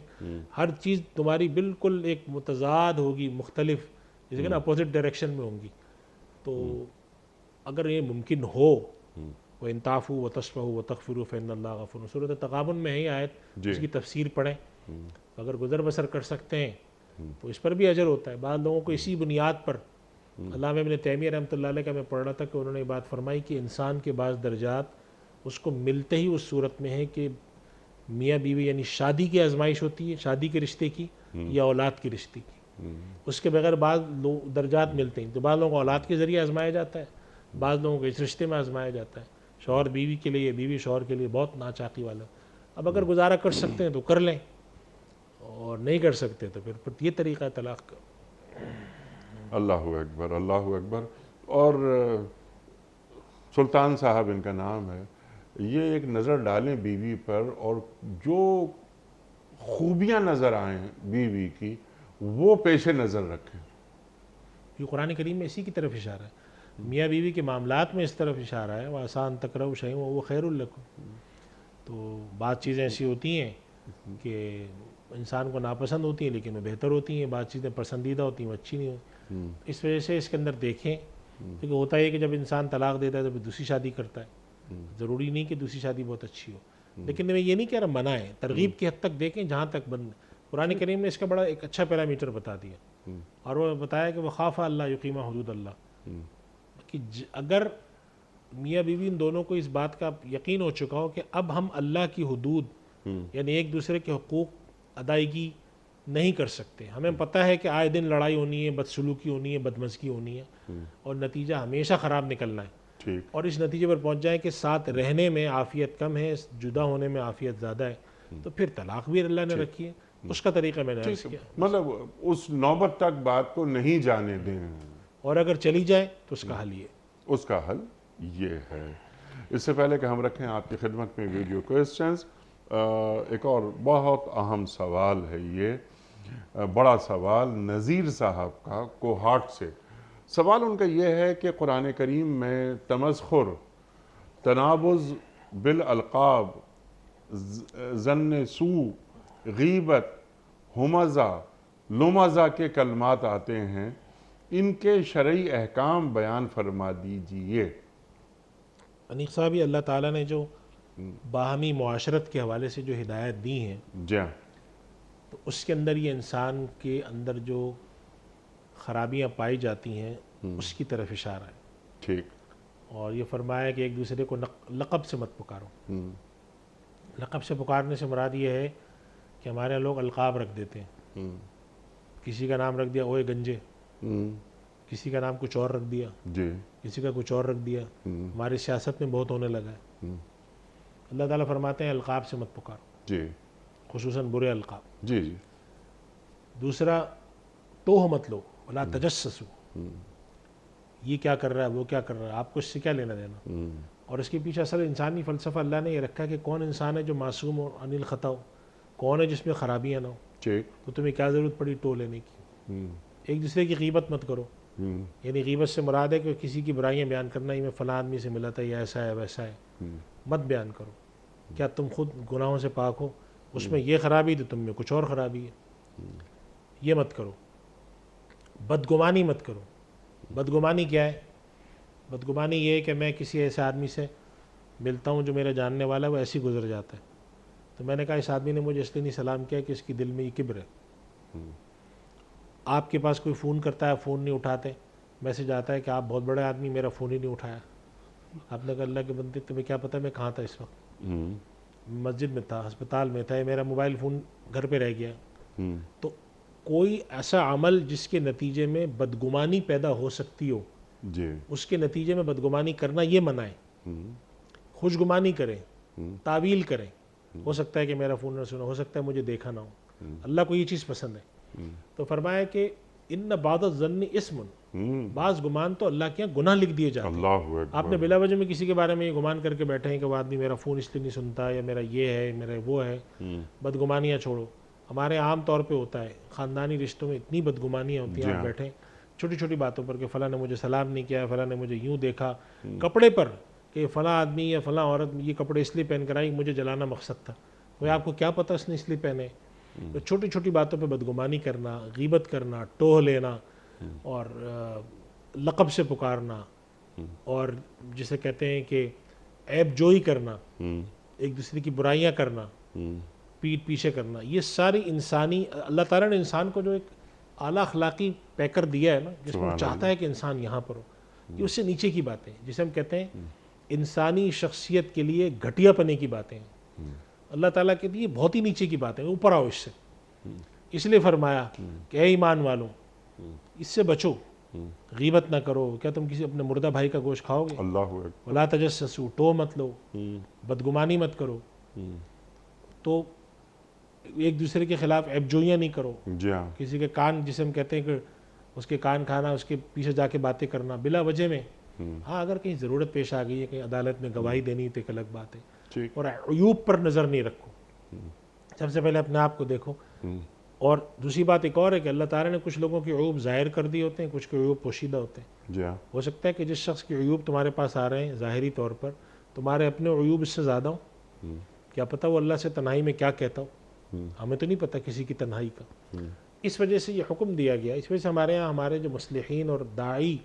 ہر چیز تمہاری بالکل ایک متضاد ہوگی، مختلف، جیسے کہ نا اپوزٹ ڈائریکشن میں ہوں گی۔ تو اگر یہ ممکن ہو، وَإِن تَعْفُوا وَتَصْفَحُوا وَتَغْفِرُوا فَإِنَّ اللَّهَ غَفُورٌ، سورۃ تغابن میں ہے یہ آیت، اس کی تفسیر پڑھیں۔ اگر گزر بسر کر سکتے ہیں تو اس پر بھی اجر ہوتا ہے۔ بعض لوگوں کو اسی بنیاد پر، علامہ ابن تیمیہ رحمۃ اللہ علیہ کا میں پڑھ رہا تھا کہ انہوں نے یہ بات فرمائی کہ انسان کے بعض درجات اس کو ملتے ہی اس صورت میں ہے کہ میاں بیوی یعنی شادی کی آزمائش ہوتی ہے، شادی کے رشتے کی یا اولاد کے رشتے کی، اس کے بغیر بعض درجات ملتے ہیں۔ تو بعض لوگوں کو اولاد کے ذریعے آزمایا جاتا ہے، بعض لوگوں کو اس رشتے میں آزمایا جاتا ہے، شوہر بیوی کے لیے، بیوی شوہر کے لیے، بہت ناچاقی والا۔ اب اگر گزارا کر سکتے ہیں تو کر لیں، اور نہیں کر سکتے تو پھر یہ طریقہ ہے طلاق کا۔ اللہ اکبر، اللہ اکبر۔ اور سلطان صاحب ان کا نام ہے، یہ ایک نظر ڈالیں بیوی پر، اور جو خوبیاں نظر آئیں بیوی کی وہ پیش نظر رکھیں۔ یہ قرآن کریم میں اسی کی طرف اشارہ ہے، میاں بیوی کے معاملات میں اس طرف اشارہ ہے، وَعَسَىٰ أَن تَكْرَهُوا شَيْئًا وَهُوَ خَيْرٌ لَكُمْ۔ تو بعض چیزیں ایسی ہوتی ہیں کہ انسان کو ناپسند ہوتی ہیں لیکن وہ بہتر ہوتی ہیں، بعض چیزیں پسندیدہ ہوتی ہیں وہ اچھی نہیں ہوتی۔ اس وجہ سے اس کے اندر دیکھیں، کیونکہ ہوتا ہے کہ جب انسان طلاق دیتا ہے تو پھر دوسری شادی کرتا ہے۔ ضروری نہیں کہ دوسری شادی بہت اچھی ہو، لیکن میں یہ نہیں کہہ رہا منع ہے، ترغیب کی حد تک دیکھیں جہاں تک بند۔ قرآن کریم نے اس کا بڑا ایک اچھا پیرامیٹر بتا دیا، اور وہ بتایا کہ وَخَافَ أَلَّا يُقِيمَ حدود اللہ، کہ اگر میاں بیوی ان دونوں کو اس بات کا یقین ہو چکا ہو کہ اب ہم اللہ کی حدود یعنی ایک دوسرے کے حقوق ادائیگی نہیں کر سکتے، ہمیں پتہ ہے کہ آئے دن لڑائی ہونی ہے، بدسلوکی ہونی ہے، بدمزگی ہونی ہے، اور نتیجہ ہمیشہ خراب نکلنا ہے، اور اس نتیجے پر پہنچ جائیں کہ ساتھ رہنے میں عافیت کم ہے، جدا ہونے میں عافیت زیادہ ہے، تو پھر طلاق بھی اللہ نے رکھی ہے۔ اس کا طریقہ میں نے عرض کیا، مطلب اس نوبت تک بات کو نہیں جانے دیں، اور اگر چلی جائے تو اس کا حل یہ، اس کا حل یہ ہے۔ اس سے پہلے کہ ہم رکھیں آپ کی خدمت میں ویڈیو کوئسچنز، ایک اور بہت اہم سوال ہے، یہ بڑا سوال نذیر صاحب کا کوہاٹ سے۔ سوال ان کا یہ ہے کہ قرآن کریم میں تمسخر، تنابز بالالقاب، ظن سوء، غیبت، ہمزہ، لمزہ کے کلمات آتے ہیں، ان کے شرعی احکام بیان فرما دیجئے۔ انیق صاحب، یہ اللہ تعالیٰ نے جو باہمی معاشرت کے حوالے سے جو ہدایت دی ہیں، جی ہاں، تو اس کے اندر یہ انسان کے اندر جو خرابیاں پائی جاتی ہیں اس کی طرف اشارہ ہے، ٹھیک، اور یہ فرمایا کہ ایک دوسرے کو لقب سے مت پکارو۔ لقب سے پکارنے سے مراد یہ ہے کہ ہمارے یہاں لوگ القاب رکھ دیتے ہیں، کسی کا نام رکھ دیا اوئے گنجے، کسی کا نام کچھ اور رکھ دیا، جی، کسی کا کچھ اور رکھ دیا، ہماری سیاست میں بہت ہونے لگا ہے۔ اللہ تعالیٰ فرماتے ہیں القاب سے مت پکارو، جی، خصوصاً برے القاب۔ جی، جی، دوسرا، توہ مت لو، ولا تجسسو، یہ کیا کر رہا ہے، وہ کیا کر رہا ہے، آپ کو اس سے کیا لینا دینا۔ اور اس کے پیچھے اصل انسانی فلسفہ اللہ نے یہ رکھا کہ کون انسان ہے جو معصوم اور عن الخطا ہو، کون ہے جس میں خرابیاں نہ ہو، ٹھیک، تو تمہیں کیا ضرورت پڑی ٹو لینے کی۔ ایک دوسرے کی غیبت مت کرو، یعنی غیبت سے مراد ہے کہ کسی کی برائیاں بیان کرنا، یہ میں فلاں آدمی سے ملا تھا، یہ ایسا ہے ویسا ہے، مت بیان کرو۔ کیا تم خود گناہوں سے پاک ہو؟ اس میں یہ خرابی تو تم میں کچھ اور خرابی ہے، یہ مت کرو۔ بدگمانی مت کرو۔ بدگمانی کیا ہے؟ بدگمانی یہ ہے کہ میں کسی ایسے آدمی سے ملتا ہوں جو میرا جاننے والا ہے، وہ ایسے ہی گزر جاتا ہے، تو میں نے کہا اس آدمی نے مجھے اس لیے نہیں سلام کیا کہ اس کی دل میں یہ کبر ہے۔ آپ کے پاس کوئی فون کرتا ہے، فون نہیں اٹھاتے، میسج آتا ہے کہ آپ بہت بڑے آدمی، میرا فون ہی نہیں اٹھایا۔ آپ نے کہا اللہ کے بندے تمہیں کیا پتہ میں کہاں تھا اس وقت؟ مسجد میں تھا، ہسپتال میں تھا، میرا موبائل فون گھر پہ رہ گیا۔ تو کوئی ایسا عمل جس کے نتیجے میں بدگمانی پیدا ہو سکتی ہو، جی اس کے نتیجے میں بدگمانی کرنا یہ منع ہے۔ خوشگمانی کریں، تعویل کریں، ہو سکتا ہے کہ میرا فون نہ سنا، ہو سکتا ہے مجھے دیکھا نہ ہو، اللہ کو یہ چیز پسند ہے۔ تو فرمایا کہ ان بعض الظن اسم، بعض گمان تو اللہ کے یہاں گناہ لکھ دیے جاتے ہیں۔ اللہ اکبر۔ آپ نے بلا وجہ میں کسی کے بارے میں یہ گمان کر کے بیٹھے ہیں کہ وہ آدمی میرا فون اس لیے نہیں سنتا، یا میرا یہ ہے، میرا وہ ہے۔ بدگمانیاں چھوڑو۔ ہمارے عام طور پہ ہوتا ہے خاندانی رشتوں میں اتنی بدگمانیاں ہوتی ہیں، آپ بیٹھیں چھوٹی چھوٹی باتوں پر کہ فلاں نے مجھے سلام نہیں کیا، فلاں نے مجھے یوں دیکھا، کپڑے پر کہ فلاں آدمی یا فلاں عورت یہ کپڑے اس لیے پہن کر آئی، مجھے جلانا مقصد تھا۔ وہ آپ کو کیا پتہ اس نے اس لیے پہنے؟ تو چھوٹی چھوٹی باتوں پہ بدگمانی کرنا، غیبت کرنا، ٹوہ لینا، اور لقب سے پکارنا، اور جسے کہتے ہیں کہ عیب جوئی کرنا، ایک دوسرے کی برائیاں کرنا، پیٹ پیچھے کرنا، یہ ساری انسانی، اللہ تعالیٰ نے انسان کو جو ایک اعلیٰ اخلاقی پیکر دیا ہے نا، جس میں وہ چاہتا ہے کہ انسان یہاں پر ہو، یہ اس سے نیچے کی باتیں ہیں، جسے ہم کہتے ہیں انسانی شخصیت کے لیے گھٹیا پنے کی باتیں ہیں۔ اللہ تعالیٰ کے لیے بہت ہی نیچے کی باتیں ہیں، اوپر آؤ اس سے۔ اس لیے فرمایا کہ اے ایمان والوں، اس سے بچو، غیبت نہ کرو۔ کیا تم کسی اپنے مردہ بھائی کا گوشت کھاؤ گے؟ اللہ اکبر۔ ولا تجسسوا، ٹو مت لو، بدگمانی مت کرو، تو ایک دوسرے کے خلاف عیب جوئیاں نہیں کرو۔ جی ہاں۔ کسی کے کان، جسے ہم کہتے ہیں کہ اس کے کان کھانا، اس کے پیچھے جا کے باتیں کرنا بلا وجہ میں، ہاں اگر کہیں ضرورت پیش آ گئی ہے، کہیں عدالت میں گواہی دینی ہے تو ایک الگ بات ہے، ٹھیک۔ اور عیوب پر نظر نہیں رکھو۔ سب سے پہلے اپنے آپ کو دیکھو۔ اور دوسری بات ایک اور ہے کہ اللہ تعالیٰ نے کچھ لوگوں کے عیوب ظاہر کر دیے ہوتے ہیں، کچھ کے عیوب پوشیدہ ہوتے ہیں۔ جی ہاں۔ ہو سکتا ہے کہ جس شخص کے عیوب تمہارے پاس آ رہے ہیں ظاہری طور پر، تمہارے اپنے عیوب اس سے زیادہ ہوں۔ کیا پتہ وہ اللہ سے تنہائی میں کیا کہتا ہو، ہمیں تو نہیں پتہ کسی کی تنہائی کا۔ اس وجہ سے یہ حکم دیا گیا۔ اس وجہ سے ہمارے یہاں ہمارے جو مصلحین اور داعی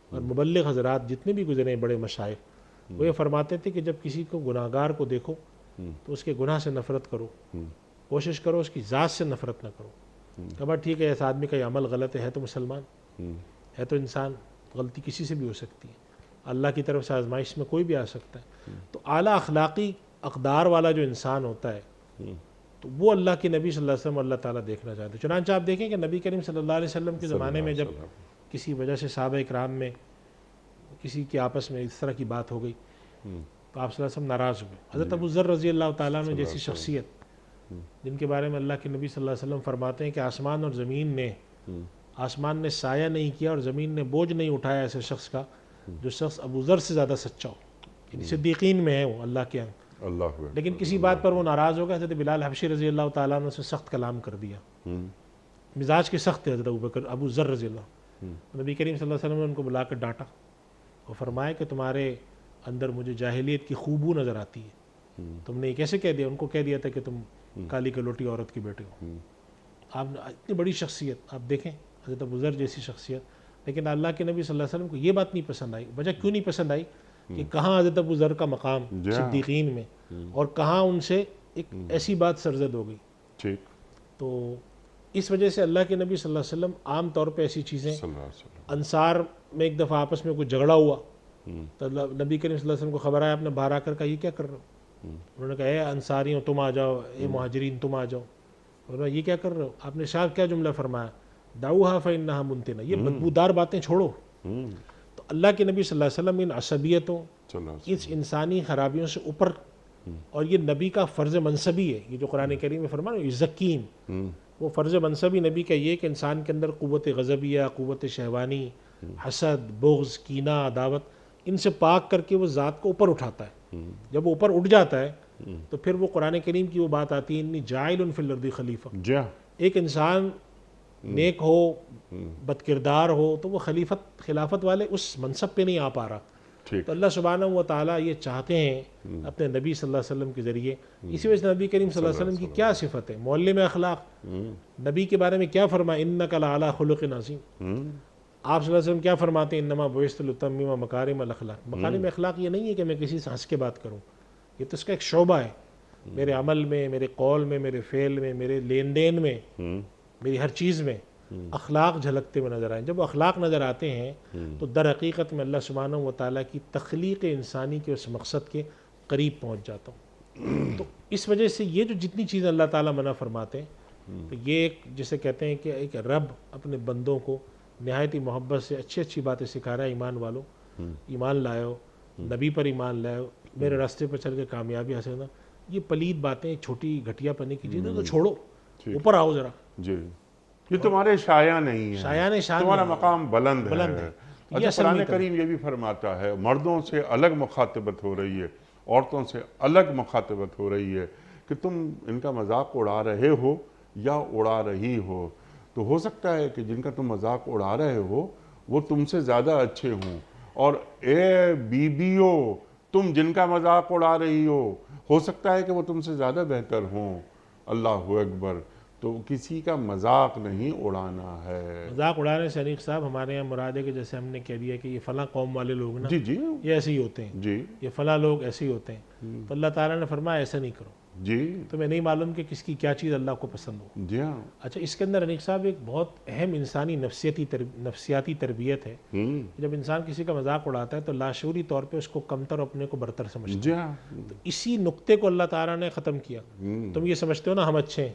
اور مبلغ حضرات جتنے بھی گزرے ہیں بڑے مشائخ، وہ یہ فرماتے تھے کہ جب کسی کو گناہگار کو دیکھو تو اس کے گناہ سے نفرت کرو، کوشش کرو اس کی ذات سے نفرت نہ کرو۔ کہ بات ٹھیک ہے، اس آدمی کا یہ عمل غلط ہے تو مسلمان ہے، تو انسان، غلطی کسی سے بھی ہو سکتی ہے، اللہ کی طرف سے آزمائش میں کوئی بھی آ سکتا ہے۔ تو اعلیٰ اخلاقی اقدار والا جو انسان ہوتا ہے، تو وہ اللہ کے نبی صلی اللہ علیہ وسلم اللہ تعالیٰ دیکھنا چاہتے ہیں۔ چنانچہ آپ دیکھیں کہ نبی کریم صلی اللہ علیہ وسلم کے زمانے میں جب کسی وجہ سے صحابہ اکرام میں کسی کے آپس میں اس طرح کی بات ہو گئی تو آپ صلی اللہ علیہ وسلم ناراض ہوئے۔ حضرت ابو ذر رضی اللہ تعالیٰ عنہ جیسی شخصیت، جن کے بارے میں اللہ کے نبی صلی اللہ علیہ وسلم فرماتے ہیں کہ آسمان اور زمین نے، آسمان نے سایہ نہیں کیا اور زمین نے بوجھ نہیں اٹھایا ایسے شخص کا جو شخص ابو ذر سے زیادہ سچا ہو، یعنی صدیقین میں ہے وہ اللہ کے ہاں۔ اللہ اکبر۔ لیکن کسی بات پر وہ ناراض ہو گیا، حضرت بلال حبشی رضی اللہ تعالیٰ عنہ سے سخت کلام کر دیا، مزاج کے سخت تھے حضرت ابو ذر رضی اللہ۔ نبی کریم صلی اللہ علیہ وسلم نے ان کو بلا کر ڈانٹا اور فرمایا کہ تمہارے اندر مجھے جاہلیت کی خوبو نظر آتی ہے، تم نے یہ کیسے کہہ دیا؟ ان کو کہہ دیا تھا کہ تم کالی کلوٹی عورت کے بیٹے ہو۔ آپ اتنی بڑی شخصیت، آپ دیکھیں حضرت ابو ذر جیسی شخصیت، لیکن اللہ کے نبی صلی اللہ علیہ وسلم کو یہ بات نہیں پسند آئی۔ وجہ کیوں نہیں پسند آئی؟ کہ کہاں حضرت ابو ذر کا مقام صدیقین میں، اور کہاں ان سے ایک ایسی بات سرزد ہو گئی۔ ٹھیک۔ تو اس وجہ سے اللہ کے نبی صلی اللہ علیہ وسلم عام طور پہ ایسی چیزیں، صلی اللہ علیہ وسلم۔ انصار میں ایک دفعہ آپس میں کوئی جھگڑا ہوا تو نبی کریم صلی اللہ علیہ وسلم کو خبر آیا، آپ نے باہر آ کر کہا یہ کیا کر رہے ہو؟ انہوں نے کہا اے انصاریوں تم آ جاؤ، اے مہاجرین تم آ جاؤ۔ اور یہ کیا کر رہے ہو؟ آپ نے شاہ کیا جملہ فرمایا؟ دعوها فإنها منتنہ، یہ بدبودار باتیں چھوڑو۔ تو اللہ کے نبی صلی اللہ علیہ وسلم ان عصبیتوں، اس انسانی خرابیوں سے اوپر، اور یہ نبی کا فرض منصبی ہے، یہ جو قرآن کریم میں فرمایا یزکین، وہ فرض منصبی نبی کا یہ کہ انسان کے اندر قوت غضبیہ، قوت شہوانی، حسد، بغض، کینہ، عداوت، ان سے پاک کر کے وہ ذات کو اوپر اٹھاتا ہے۔ جب وہ اوپر اٹھ جاتا ہے تو پھر وہ قرآن کریم کی وہ بات آتی ہے انی جاعل فی الارض خلیفہ۔ ایک انسان نیک ہو، بد کردار ہو، تو وہ خلافت والے اس منصب پہ نہیں آ پا رہا، ٹھیک تو اللہ سبحانہ و تعالیٰ یہ چاہتے ہیں اپنے نبی صلی اللہ علیہ وسلم کے ذریعے. اسی وجہ سے نبی کریم صلی اللہ علیہ وسلم کی کیا صفت ہے؟ معلم اخلاق. نبی کے بارے میں کیا فرمایا؟ انک لعلی خلق عظیم. آپ صلی اللہ علیہ وسلم کیا فرماتے ہیں؟ انما بعثت لاتمم مکارم الاخلاق. مکارم اخلاق یہ نہیں ہے کہ میں کسی سے ہنس کے بات کروں، یہ تو اس کا ایک شعبہ ہے. میرے عمل میں، میرے قول میں، میرے فعل میں، میرے لین دین میں، میری ہر چیز میں اخلاق جھلکتے ہوئے نظر آئیں. جب وہ اخلاق نظر آتے ہیں تو در حقیقت میں اللہ سبحانہ و تعالیٰ کی تخلیق انسانی کے اس مقصد کے قریب پہنچ جاتا ہوں. تو اس وجہ سے یہ جو جتنی چیزیں اللہ تعالیٰ منع فرماتے ہیں، تو یہ ایک جسے کہتے ہیں کہ ایک رب اپنے بندوں کو نہایت ہی محبت سے اچھی اچھی باتیں سکھا رہا ہے. ایمان والو، ایمان لائو، نبی پر ایمان لائو، میرے راستے پر چل کے کامیابی حاصل کرنا. یہ پلید باتیں، چھوٹی گھٹیا پنے کی چیزیں تو چھوڑو، اوپر آؤ ذرا. جی، یہ تمہارے شایع نہیں ہے، شایان شان تمہارا مقام بلند ہے. ہے. اچھا، قرآن کریم یہ بھی فرماتا ہے مردوں سے الگ مخاطبت ہو رہی ہے، عورتوں سے الگ مخاطبت ہو رہی ہے کہ تم ان کا مذاق اڑا رہے ہو یا اڑا رہی ہو. تو ہو سکتا ہے کہ جن کا تم مذاق اڑا رہے ہو وہ تم سے زیادہ اچھے ہوں، اور اے بیویو تم جن کا مذاق اڑا رہی ہو سکتا ہے کہ وہ تم سے زیادہ بہتر ہوں. اللہ اکبر. تو کسی کا مذاق نہیں اڑانا ہے. مذاق اڑانے سے انیق صاحب ہمارے یہاں مراد ہے کہ جیسے ہم نے کہہ دیا کہ یہ فلاں قوم والے لوگ نا جی جی یہ ایسے ہی ہوتے ہیں، جی یہ فلاں لوگ ایسے ہی ہوتے ہیں. تو اللہ تعالیٰ نے فرمایا ایسا نہیں کرو. جی تمہیں نہیں معلوم کہ کس کی کیا چیز اللہ کو پسند ہو. جی ہاں. اچھا، اس کے اندر انیق صاحب ایک بہت اہم انسانی نفسیاتی تربیت ہے. جب انسان کسی کا مذاق اڑاتا ہے تو لاشعوری طور پہ اس کو کمتر اور اپنے کو برتر سمجھتا ہے. جی ہاں. تو اسی نقطے کو اللہ تعالیٰ نے ختم کیا. تم یہ سمجھتے ہو نا ہم اچھے ہیں،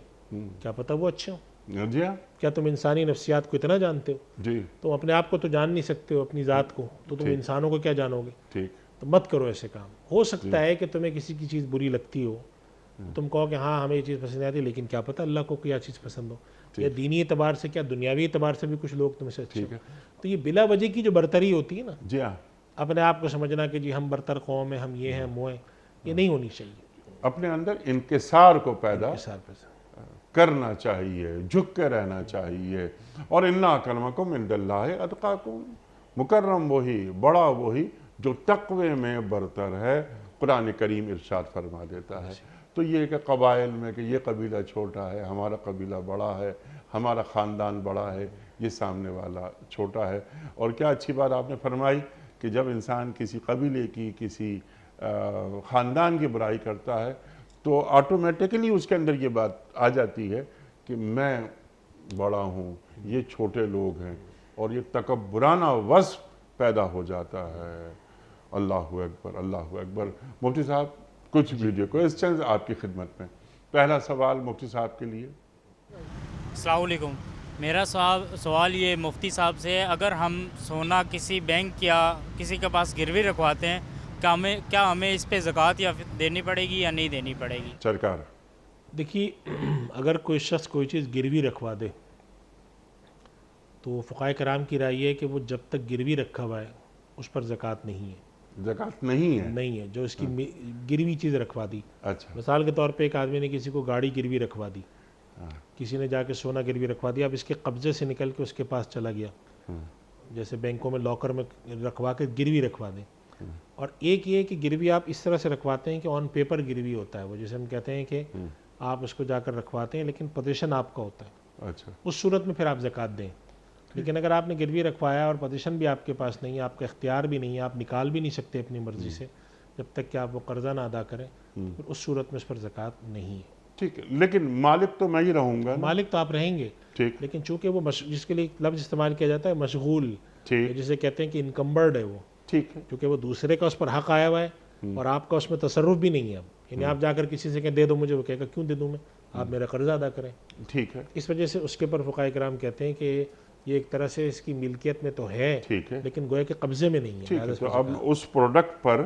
کیا پتہ وہ اچھے ہوں؟ جی ہاں. کیا تم انسانی نفسیات کو اتنا جانتے ہو؟ جی تم اپنے آپ کو تو جان نہیں سکتے ہو، اپنی ذات کو، تو تم انسانوں کو کیا جانو گے؟ ٹھیک. تو مت کرو ایسے کام. ہو سکتا ہے کہ تمہیں کسی کی چیز بری لگتی ہو، تم کہو کہ ہاں ہمیں یہ چیز پسند آتی ہے، لیکن کیا پتہ اللہ کو کیا چیز پسند ہو. یا دینی اعتبار سے کیا دنیاوی اعتبار سے بھی کچھ لوگ تم سے اچھے ہیں. تو یہ بلا وجہ کی جو برتری ہوتی ہے نا، جی ہاں، اپنے آپ کو سمجھنا کہ جی ہم برتر قوم ہیں، ہم یہ ہیں، وہ ہیں، یہ نہیں ہونی چاہیے. اپنے اندر انکسار کو پیدا مثال پر کرنا چاہیے، جھک کے رہنا چاہیے. اور اِنَّ أَكْرَمَكُمْ عِندَ اللہِ أَتْقَاكُمْ. مکرم وہی، بڑا وہی جو تقوی میں برتر ہے. قرآن کریم ارشاد فرما دیتا ہے. تو یہ کہ قبائل میں کہ یہ قبیلہ چھوٹا ہے، ہمارا قبیلہ بڑا ہے، ہمارا خاندان بڑا ہے، یہ سامنے والا چھوٹا ہے. اور کیا اچھی بات آپ نے فرمائی کہ جب انسان کسی قبیلے کی، کسی خاندان کی برائی کرتا ہے تو آٹومیٹکلی اس کے اندر یہ بات آ جاتی ہے کہ میں بڑا ہوں، یہ چھوٹے لوگ ہیں، اور یہ تکبرانہ وصف پیدا ہو جاتا ہے. اللہ اکبر، اللہ اکبر. مفتی صاحب کچھ ویڈیو کوئسچنز آپ کی خدمت میں. پہلا سوال مفتی صاحب کے لیے. السلام علیکم. میرا سوال یہ مفتی صاحب سے ہے، اگر ہم سونا کسی بینک یا کسی کے پاس گروی رکھواتے ہیں، کیا ہمیں اس پہ زکوٰۃ یا دینی پڑے گی یا نہیں دینی پڑے گی؟ سرکار دیکھیے، اگر کوئی شخص کوئی چیز گروی رکھوا دے تو فقہائے کرام کی رائے یہ ہے کہ وہ جب تک گروی رکھا ہوا ہے اس پر زکوٰۃ نہیں ہے. زکوٰۃ نہیں ہے؟ نہیں ہے. جو اس کی گروی چیز رکھوا دی، اچھا. مثال کے طور پہ ایک آدمی نے کسی کو گاڑی گروی رکھوا دی، کسی نے جا کے سونا گروی رکھوا دیا، اب اس کے قبضے سے نکل کے اس کے پاس چلا گیا، جیسے بینکوں میں لاکر میں رکھوا کے گروی رکھوا دیں. اور ایک یہ کہ گروی آپ اس طرح سے رکھواتے ہیں کہ آن پیپر گروی ہوتا ہے وہ، جیسے ہم کہتے ہیں کہ آپ اس کو جا کر رکھواتے ہیں لیکن پوزیشن آپ کا ہوتا ہے. اچھا. اس صورت میں پھر آپ زکوٰۃ دیں. لیکن اگر آپ نے گروی رکھوایا اور پوزیشن بھی آپ کے پاس نہیں ہے، آپ کا اختیار بھی نہیں ہے، آپ نکال بھی نہیں سکتے اپنی مرضی سے جب تک کہ آپ وہ قرضہ نہ ادا کریں، پھر اس صورت میں اس پر زکوٰۃ نہیں ہے. ٹھیک ہے، لیکن مالک تو میں ہی رہوں گا. مالک تو آپ رہیں گے، ٹھیک. لیکن چونکہ وہ جس کے لیے لفظ استعمال کیا جاتا ہے مشغول، ٹھیک. جسے کہتے ہیں کہ انکمبرڈ ہے وہ، ٹھیک ہے. کیونکہ وہ دوسرے کا اس پر حق آیا ہوا ہے اور آپ کا اس میں تصرف بھی نہیں ہے. اب یعنی آپ جا کر کسی سے کہیں دے دو مجھے، وہ کہے گا کیوں دے دوں میں، آپ میرا قرضہ ادا کریں. ٹھیک ہے. اس وجہ سے اس کے اوپر فقہائے کرام کہتے ہیں کہ یہ ایک طرح سے اس کی ملکیت میں تو ہے، ٹھیک ہے. لیکن گویا کہ قبضے میں نہیں ٹھیک ہے. ہے. تو اب اس پروڈکٹ پر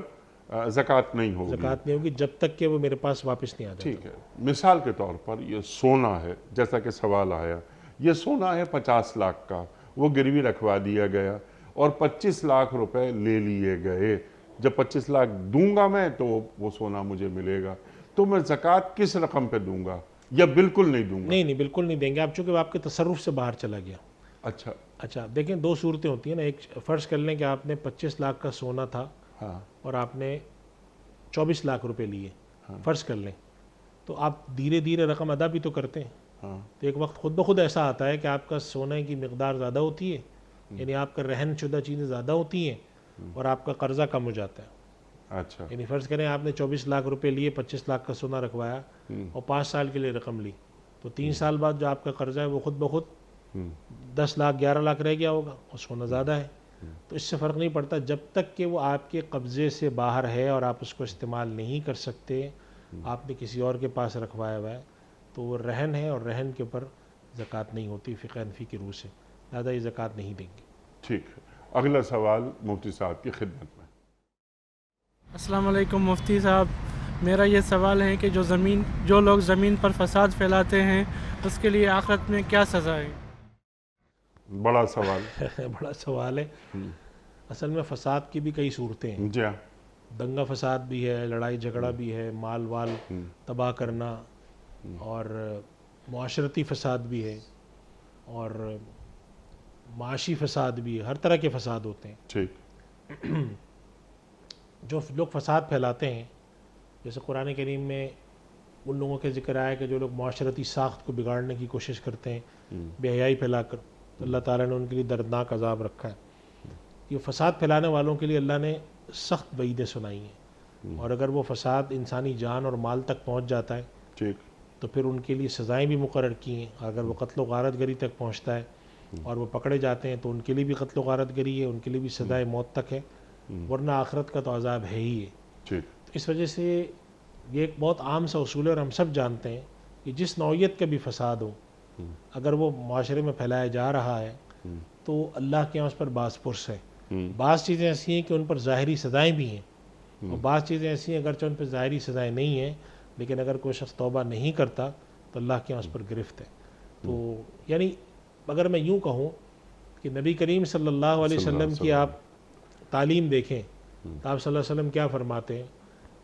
زکوٰۃ نہیں ہوگی. زکوٰۃ نہیں ہوگی جب تک کہ وہ میرے پاس واپس نہیں آ جاتا. ٹھیک ہے. مثال کے طور پر یہ سونا ہے، جیسا کہ سوال آیا، یہ سونا ہے 50 لاکھ کا، وہ گروی رکھوا دیا گیا اور 25 لاکھ روپے لے لیے گئے. جب 25 لاکھ دوں گا میں تو وہ سونا مجھے ملے گا، تو میں زکوٰۃ کس رقم پہ دوں گا یا بالکل نہیں دوں گا؟ نہیں بالکل نہیں دیں گے آپ، چونکہ وہ آپ کے تصرف سے باہر چلا گیا. اچھا. دیکھیں دو صورتیں ہوتی ہیں نا. ایک فرض کر لیں کہ آپ نے 25 لاکھ کا سونا تھا ہاں اور آپ نے 24 لاکھ روپے لیے، فرض کر لیں، تو آپ دھیرے دھیرے رقم ادا بھی تو کرتے ہیں. ہاں تو ایک وقت خود بخود ایسا آتا ہے کہ آپ کا سونے کی مقدار زیادہ ہوتی ہے، یعنی آپ کا رہن شدہ چیزیں زیادہ ہوتی ہیں اور آپ کا قرضہ کم ہو جاتا ہے. اچھا یعنی فرض کریں آپ نے 24 لاکھ روپے لیے، 25 لاکھ کا سونا رکھوایا اور 5 سال کے لیے رقم لی، تو 3 سال بعد جو آپ کا قرضہ ہے وہ خود بخود 10 لاکھ 11 لاکھ رہ گیا ہوگا اور سونا زیادہ ہے. تو اس سے فرق نہیں پڑتا جب تک کہ وہ آپ کے قبضے سے باہر ہے اور آپ اس کو استعمال نہیں کر سکتے، آپ نے کسی اور کے پاس رکھوایا ہوا ہے تو وہ رہن ہے، اور رہن کے اوپر زکوٰۃ نہیں ہوتی فقہ حنفی کی روح سے، لہٰذا یہ زکوٰۃ نہیں دیں گے. ٹھیک ہے. اگلا سوال مفتی صاحب کی خدمت میں. السلام علیکم مفتی صاحب، میرا یہ سوال ہے کہ جو لوگ زمین پر فساد پھیلاتے ہیں اس کے لیے آخرت میں کیا سزا ہے؟ بڑا سوال. بڑا سوال ہے. اصل میں فساد کی بھی کئی صورتیں ہیں. جی ہاں. دنگا فساد بھی ہے، لڑائی جھگڑا بھی ہے، مال وال تباہ کرنا، اور معاشرتی فساد بھی ہے، اور معاشی فساد بھی ہے. ہر طرح کے فساد ہوتے ہیں. ٹھیک. جو لوگ فساد پھیلاتے ہیں، جیسے قرآن کریم میں ان لوگوں کے ذکر آیا کہ جو لوگ معاشرتی ساخت کو بگاڑنے کی کوشش کرتے ہیں بے حیائی پھیلا کر، تو اللہ تعالیٰ نے ان کے لیے دردناک عذاب رکھا ہے. یہ فساد پھیلانے والوں کے لیے اللہ نے سخت وعیدیں سنائی ہیں، اور اگر وہ فساد انسانی جان اور مال تک پہنچ جاتا ہے ٹھیک. تو پھر ان کے لیے سزائیں بھی مقرر کی ہیں. اگر وہ قتل و غارت گری تک پہنچتا ہے اور وہ پکڑے جاتے ہیں تو ان کے لیے بھی قتل و غارت گری ہے، ان کے لیے بھی سزائے موت تک ہے، ورنہ آخرت کا تو عذاب ہے ہی ہے. ٹھیک. تو اس وجہ سے یہ ایک بہت عام سا اصول ہے، اور ہم سب جانتے ہیں کہ جس نوعیت کا بھی فساد ہو، اگر وہ معاشرے میں پھیلایا جا رہا ہے تو اللہ کے یہاں اس پر باز پرس ہے. بعض چیزیں ایسی ہیں کہ ان پر ظاہری سزائیں بھی ہیں، اور بعض چیزیں ایسی ہیں اگرچہ ان پر ظاہری سزائیں نہیں ہیں لیکن اگر کوئی شخص توبہ نہیں کرتا تو اللہ کے یہاں اس پر گرفت ہے. تو یعنی اگر میں یوں کہوں کہ نبی کریم صلی اللہ علیہ وسلم کی آپ تعلیم دیکھیں تو آپ صلی اللہ علیہ وسلم کیا فرماتے ہیں؟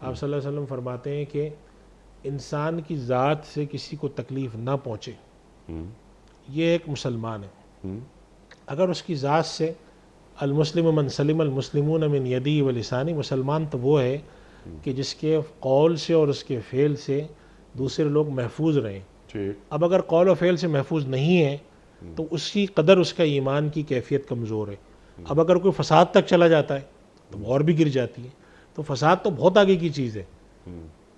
آپ صلی اللہ علیہ وسلم فرماتے ہیں کہ انسان کی ذات سے کسی کو تکلیف نہ پہنچے، یہ ایک مسلمان ہے. اگر اس کی ذات سے المسلم من سلم المسلمون من یدی و لسانی، مسلمان تو وہ ہے کہ جس کے قول سے اور اس کے فعل سے دوسرے لوگ محفوظ رہیں. اب اگر قول و فعل سے محفوظ نہیں ہے تو اس کی قدر اس کا ایمان کی کیفیت کمزور ہے. اب اگر کوئی فساد تک چلا جاتا ہے تو وہ اور بھی گر جاتی ہے. تو فساد تو بہت آگے کی چیز ہے.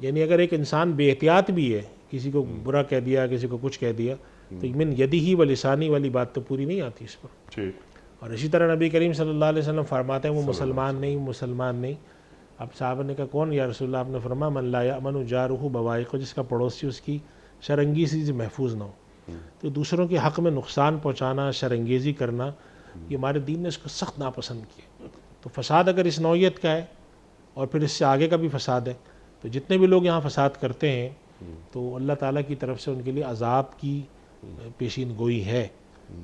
یعنی اگر ایک انسان بے احتیاط بھی ہے، کسی کو برا کہہ دیا، کسی کو کچھ کہہ دیا، تو من یدی و لسانی والی بات تو پوری نہیں آتی اس پر. اور اسی طرح نبی کریم صلی اللہ علیہ وسلم فرماتے ہیں وہ مسلمان نہیں. اب صحابہ نے کہا کون یا رسول اللہ؟ آپ نے فرمایا من لا یأمن جارہ بوائقہ، جس کا پڑوسی اس کی شرانگیزی سے محفوظ نہ ہو. تو دوسروں کے حق میں نقصان پہنچانا، شرانگیزی کرنا، یہ ہمارے دین نے اس کو سخت ناپسند کیا. تو فساد اگر اس نوعیت کا ہے اور پھر اس سے آگے کا بھی فساد ہے، تو جتنے بھی لوگ یہاں فساد کرتے ہیں تو اللہ تعالیٰ کی طرف سے ان کے لیے عذاب کی پیشین گوئی ہے.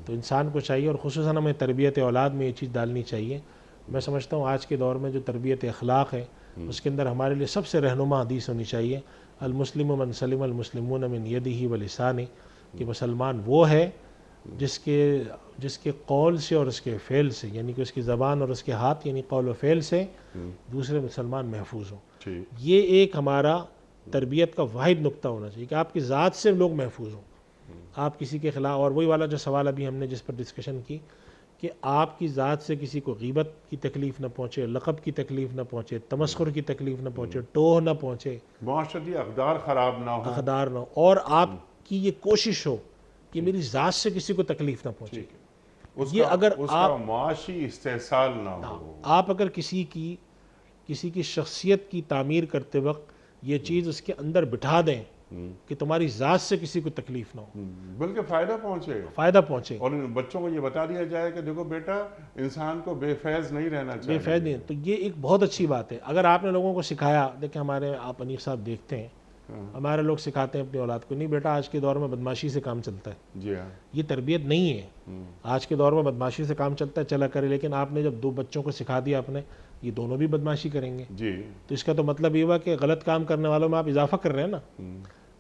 تو انسان کو چاہیے، اور خصوصاً ہمیں تربیت اولاد میں یہ چیز ڈالنی چاہیے. میں سمجھتا ہوں آج کے دور میں جو تربیت اخلاق ہے اس کے اندر ہمارے لیے سب سے رہنما حدیث ہونی چاہیے المسلم من سلم المسلمون من یدہ و لسانہ، کہ مسلمان وہ ہے جس کے قول سے اور اس کے فعل سے، یعنی کہ اس کی زبان اور اس کے ہاتھ، یعنی قول و فعل سے دوسرے مسلمان محفوظ ہوں. یہ ایک ہمارا تربیت کا واحد نقطہ ہونا چاہیے کہ آپ کی ذات سے لوگ محفوظ ہوں. آپ کسی کے خلاف، اور وہی والا جو سوال ابھی ہم نے جس پر ڈسکشن کی کہ آپ کی ذات سے کسی کو غیبت کی تکلیف نہ پہنچے، لقب کی تکلیف نہ پہنچے، تمسخر کی تکلیف نہ پہنچے، ٹوہ نہ پہنچے، معاشرتی اقدار خراب نہ ہو، اور آپ کی یہ کوشش ہو کہ میری ذات سے کسی کو تکلیف نہ پہنچے. یہ اگر آپ معاشی استحصال نہ ہو، آپ اگر کسی کی شخصیت کی تعمیر کرتے وقت یہ چیز اس کے اندر بٹھا دیں کہ تمہاری ذات سے کسی کو تکلیف نہ ہو بلکہ فائدہ پہنچے، اور بچوں کو یہ بتا دیا جائے کہ دیکھو بیٹا انسان کو بے فیض نہیں رہنا چاہیے. بے فیض نہیں، تو یہ ایک بہت اچھی بات ہے. اگر آپ نے لوگوں کو سکھایا، دیکھیں ہمارے آپ انیف صاحب دیکھتے ہیں ہمارے لوگ سکھاتے ہیں اپنی اولاد کو، نہیں بیٹا آج کے دور میں بدماشی سے کام چلتا ہے. جی ہاں، یہ تربیت نہیں ہے. آج کے دور میں بدماشی سے کام چلتا ہے، چلا کرے، لیکن آپ نے جب دو بچوں کو سکھا دیا آپ نے یہ دونوں بھی بدماشی کریں گے، جی تو اس کا تو مطلب یہ ہوا کہ غلط کام کرنے والوں میں آپ اضافہ کر رہے ہیں نا.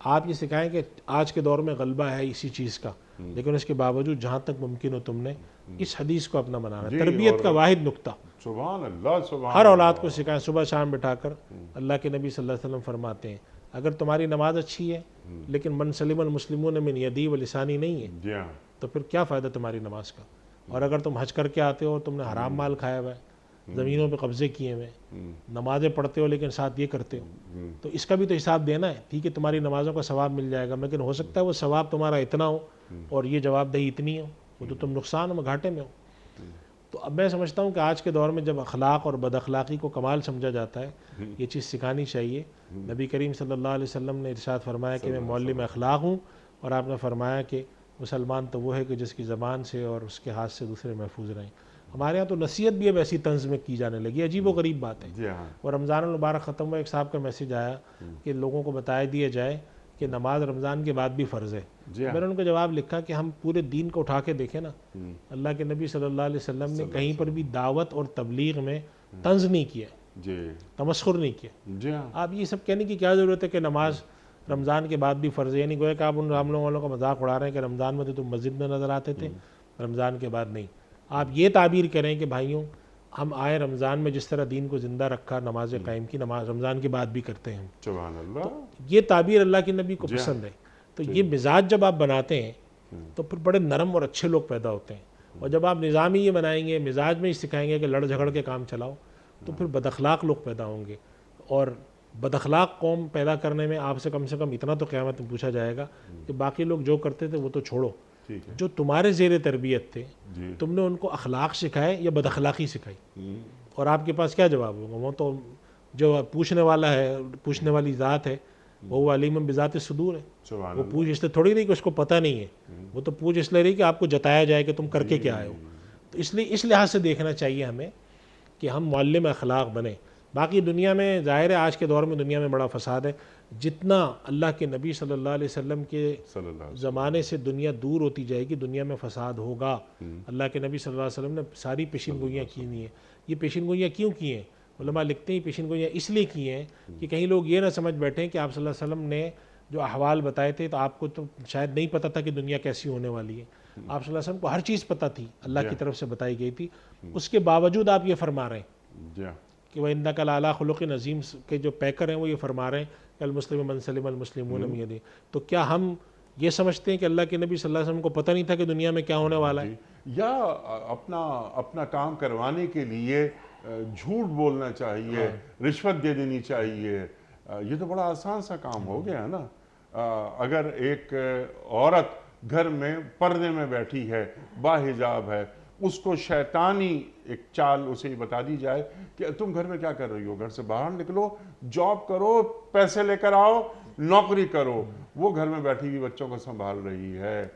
آپ یہ سکھائیں کہ آج کے دور میں غلبہ ہے اسی چیز کا، لیکن اس کے باوجود جہاں تک ممکن ہو تم نے اس حدیث کو اپنا بنانا ہے. تربیت کا واحد نقطہ سبحان اللہ، سبحان ہر اولاد اللہ۔ کو سکھائیں، صبح شام بٹھا کر۔ اللہ کے نبی صلی اللہ علیہ وسلم فرماتے ہیں اگر تمہاری نماز اچھی ہے لیکن من سلم المسلمون من یدی و لسانی نہیں ہے جی ہاں، تو پھر کیا فائدہ تمہاری نماز کا؟ اور اگر تم حج کر کے آتے ہو اور تم نے حرام مال کھایا ہوا ہے، زمینوں پہ قبضے کیے ہوئے، نمازیں پڑھتے ہو لیکن ساتھ یہ کرتے ہو، تو اس کا بھی تو حساب دینا ہے۔ ٹھیک ہے تمہاری نمازوں کا ثواب مل جائے گا، لیکن ہو سکتا ہے وہ ثواب تمہارا اتنا ہو اور یہ جواب دہی اتنی ہو، وہ تو تم نقصان میں گھاٹے میں ہو۔ تو اب میں سمجھتا ہوں کہ آج کے دور میں جب اخلاق اور بد اخلاقی کو کمال سمجھا جاتا ہے، یہ چیز سکھانی چاہیے۔ نبی کریم صلی اللہ علیہ وسلم نے ارشاد فرمایا کہ میں معلم اخلاق ہوں، اور آپ نے فرمایا کہ مسلمان تو وہ ہے کہ جس کی زبان سے اور اس کے ہاتھ سے دوسرے محفوظ رہیں۔ ہمارے ہاں تو نصیحت بھی اب ایسی طنز میں کی جانے لگی، عجیب و غریب بات ہے۔ جی ہاں، اور رمضان المبارک ختم ہوا، ایک صاحب کا میسیج آیا کہ لوگوں کو بتایا دیا جائے کہ نماز رمضان کے بعد بھی فرض ہے۔ جی ہاں، میں نے ان کو جواب لکھا کہ ہم پورے دین کو اٹھا کے دیکھیں نا، اللہ کے نبی صلی اللہ علیہ وسلم نے کہیں پر بھی دعوت اور تبلیغ میں طنز نہیں کیا، جی تمسخر نہیں کیا۔ جی ہاں، آپ یہ سب کہنے کی کیا ضرورت ہے کہ نماز رمضان کے بعد بھی فرض ہے؟ یعنی گویا کہ آپ ان ہم لوگوں والوں کا مذاق اڑا رہے ہیں کہ رمضان میں تو تم مسجد میں نظر آتے تھے، رمضان کے بعد نہیں۔ آپ یہ تعبیر کریں کہ بھائیوں ہم آئے رمضان میں جس طرح دین کو زندہ رکھا، نماز قائم کی، نماز رمضان کے بعد بھی کرتے ہیں ہم۔ سبحان اللہ۔ یہ تعبیر اللہ کے نبی کو پسند ہے۔ تو یہ مزاج جب آپ بناتے ہیں تو پھر بڑے نرم اور اچھے لوگ پیدا ہوتے ہیں۔ اور جب آپ نظام ہی یہ بنائیں گے، مزاج میں ہی سکھائیں گے کہ لڑ جھگڑ کے کام چلاؤ، تو پھر بد اخلاق لوگ پیدا ہوں گے۔ اور بد اخلاق قوم پیدا کرنے میں آپ سے کم اتنا تو قیامت میں پوچھا جائے گا کہ باقی لوگ جو کرتے تھے وہ تو چھوڑو، ٹھیک ہے، جو تمہارے زیر تربیت تھے جی تم نے ان کو اخلاق سکھائے یا بد اخلاقی سکھائی؟ اور آپ کے پاس کیا جواب ہوگا؟ وہ تو جو پوچھنے والا ہے، پوچھنے والی ذات ہے، وہ علیم بذات صدور ہے۔ سبحان وہ اللہ۔ پوچھ اس لیے تھوڑی نہیں کہ اس کو پتہ نہیں ہے، وہ تو پوچھ اس لیے رہی کہ آپ کو جتایا جائے کہ تم کر کے کیا آئے ہو۔ تو اس لیے اس لحاظ سے دیکھنا چاہیے ہمیں کہ ہم معلم اخلاق بنیں۔ باقی دنیا میں ظاہر ہے آج کے دور میں دنیا میں بڑا فساد ہے، جتنا اللہ کے نبی صلی اللہ علیہ وسلم کے صلی اللہ علیہ زمانے سے دنیا دور ہوتی جائے گی، دنیا میں فساد ہوگا۔ اللہ کے نبی صلی اللہ علیہ وسلم نے ساری پیشین گوئیاں کی نہیں ہیں۔ یہ پیشین گوئیاں کیوں کی ہیں؟ علماء لکھتے ہیں پیشین گوئیاں اس لیے کی ہیں کہ کہیں لوگ یہ نہ سمجھ بیٹھیں کہ آپ صلی اللہ علیہ وسلم نے جو احوال بتائے تھے تو آپ کو تو شاید نہیں پتہ تھا کہ دنیا کیسی ہونے والی ہے۔ آپ صلی اللہ علیہ وسلم کو ہر چیز پتہ تھی، اللہ کی طرف سے بتائی گئی تھی، اس کے باوجود آپ یہ فرما رہے ہیں جی ہاں، کہ وَإِنَّكَ لَعَلَىٰ خُلُقٍ عَظِيمٍ کے جو پیکر ہیں وہ یہ فرما رہے ہیں کہ المسلم من سلم المسلمون من یدہ۔ تو کیا ہم یہ سمجھتے ہیں کہ اللہ کے نبی صلی اللہ علیہ وسلم کو پتہ نہیں تھا کہ دنیا میں کیا ہونے والا ہے؟ یا اپنا کام کروانے کے لیے جھوٹ بولنا چاہیے، رشوت دے دینی چاہیے، یہ تو بڑا آسان سا کام ہو گیا ہے نا۔ اگر ایک عورت گھر میں پردے میں بیٹھی ہے، باحجاب ہے، اس کو شیطانی ایک چال اسے بتا دی جائے کہ تم گھر میں کیا کر رہی ہو، گھر سے باہر نکلو، جاب کرو، پیسے لے کر آؤ، نوکری کرو، وہ گھر میں بیٹھی ہوئی بچوں کو سنبھال رہی ہے،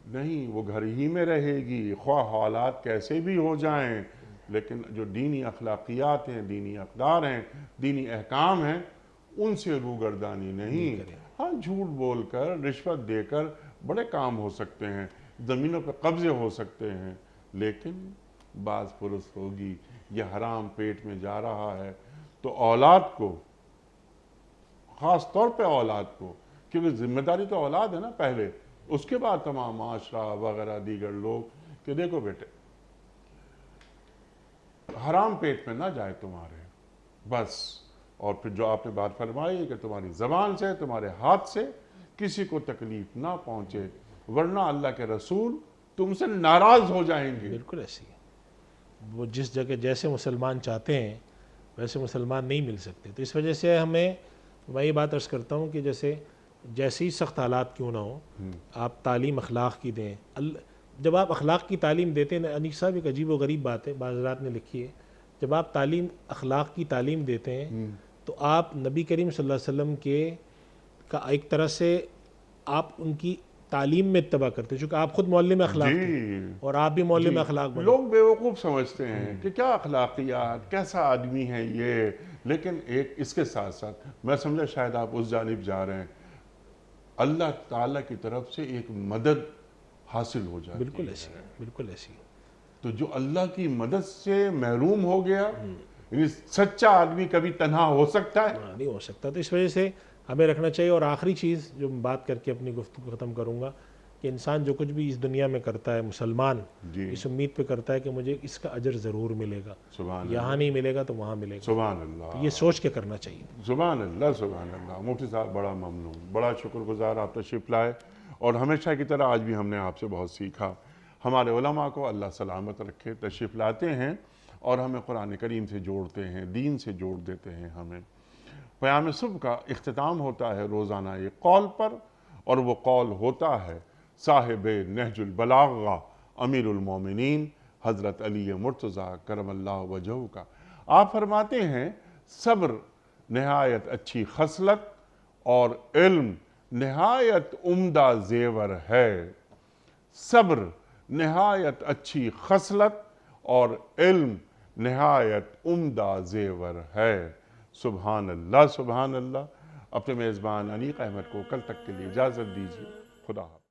نہیں، وہ گھر ہی میں رہے گی، خواہ حالات کیسے بھی ہو جائیں، لیکن جو دینی اخلاقیات ہیں، دینی اقدار ہیں، دینی احکام ہیں، ان سے روگردانی نہیں۔ ہاں، جھوٹ بول کر، رشوت دے کر بڑے کام ہو سکتے ہیں، زمینوں پہ قبضے ہو سکتے ہیں، لیکن بعض پرس ہوگی، یہ حرام پیٹ میں جا رہا ہے، تو اولاد کو، خاص طور پہ اولاد کو، کیونکہ ذمہ داری تو اولاد ہے نا پہلے، اس کے بعد تمام معاشرہ وغیرہ دیگر لوگ، کہ دیکھو بیٹے حرام پیٹ میں نہ جائے تمہارے، بس۔ اور پھر جو آپ نے بات فرمائی کہ تمہاری زبان سے، تمہارے ہاتھ سے کسی کو تکلیف نہ پہنچے، ورنہ اللہ کے رسول تم سے ناراض ہو جائیں گے۔ بالکل ایسی ہے، وہ جس جگہ جیسے مسلمان چاہتے ہیں ویسے مسلمان نہیں مل سکتے۔ تو اس وجہ سے ہمیں، میں یہ بات عرض کرتا ہوں کہ جیسے ہی سخت حالات کیوں نہ ہو، آپ تعلیم اخلاق کی دیں۔ جب آپ اخلاق کی تعلیم دیتے ہیں، انیس صاحب ایک عجیب و غریب بات ہے، بعض حضرات نے لکھی ہے، جب آپ اخلاق کی تعلیم دیتے ہیں تو آپ نبی کریم صلی اللہ علیہ وسلم کا ایک طرح سے آپ ان کی تعلیم میں اتباع کرتے ہیں، چونکہ آپ خود معلم اخلاق تھے اور آپ بھی معلم اخلاق بنے۔ لوگ بیوقوف سمجھتے ہیں کہ کیا اخلاقیات، کیسا آدمی ہے یہ، لیکن ایک اس کے ساتھ ساتھ میں سمجھا شاید آپ اس جانب جا رہے ہیں، اللہ تعالیٰ کی طرف سے ایک مدد حاصل ہو جاتی ہے۔ بالکل ایسی ہے، بالکل ایسی ہے۔ تو جو اللہ کی مدد سے محروم ہو گیا، یعنی سچا آدمی کبھی تنہا ہو سکتا ہے؟ نہیں ہو سکتا۔ تو اس وجہ سے ہمیں رکھنا چاہیے۔ اور آخری چیز جو میں بات کر کے اپنی گفتگو ختم کروں گا کہ انسان جو کچھ بھی اس دنیا میں کرتا ہے، مسلمان جی اس امید پہ کرتا ہے کہ مجھے اس کا اجر ضرور ملے گا، سبحان یہاں نہیں ملے گا تو وہاں ملے گا، سبحان اللہ، یہ سوچ کے کرنا چاہیے۔ سبحان اللہ، سبحان اللہ۔ مفتی صاحب بڑا ممنون، بڑا شکر گزار، آپ تشریف لائے اور ہمیشہ کی طرح آج بھی ہم نے آپ سے بہت سیکھا۔ ہمارے علماء کو اللہ سلامت رکھے، تشریف لاتے ہیں اور ہمیں قرآن کریم سے جوڑتے ہیں، دین سے جوڑ دیتے ہیں ہمیں۔ قیام صبح کا اختتام ہوتا ہے روزانہ ایک قول پر، اور وہ قول ہوتا ہے صاحب نہج البلاغہ امیر المومنین حضرت علی مرتضیٰ کرم اللہ وجہہ کا۔ آپ فرماتے ہیں صبر نہایت اچھی خصلت اور علم نہایت عمدہ زیور ہے۔ صبر نہایت اچھی خصلت اور علم نہایت عمدہ زیور ہے۔ سبحان اللہ، سبحان اللہ۔ اپنے میزبان انیق احمد کو کل تک کے لیے اجازت دیجیے۔ خدا حافظ۔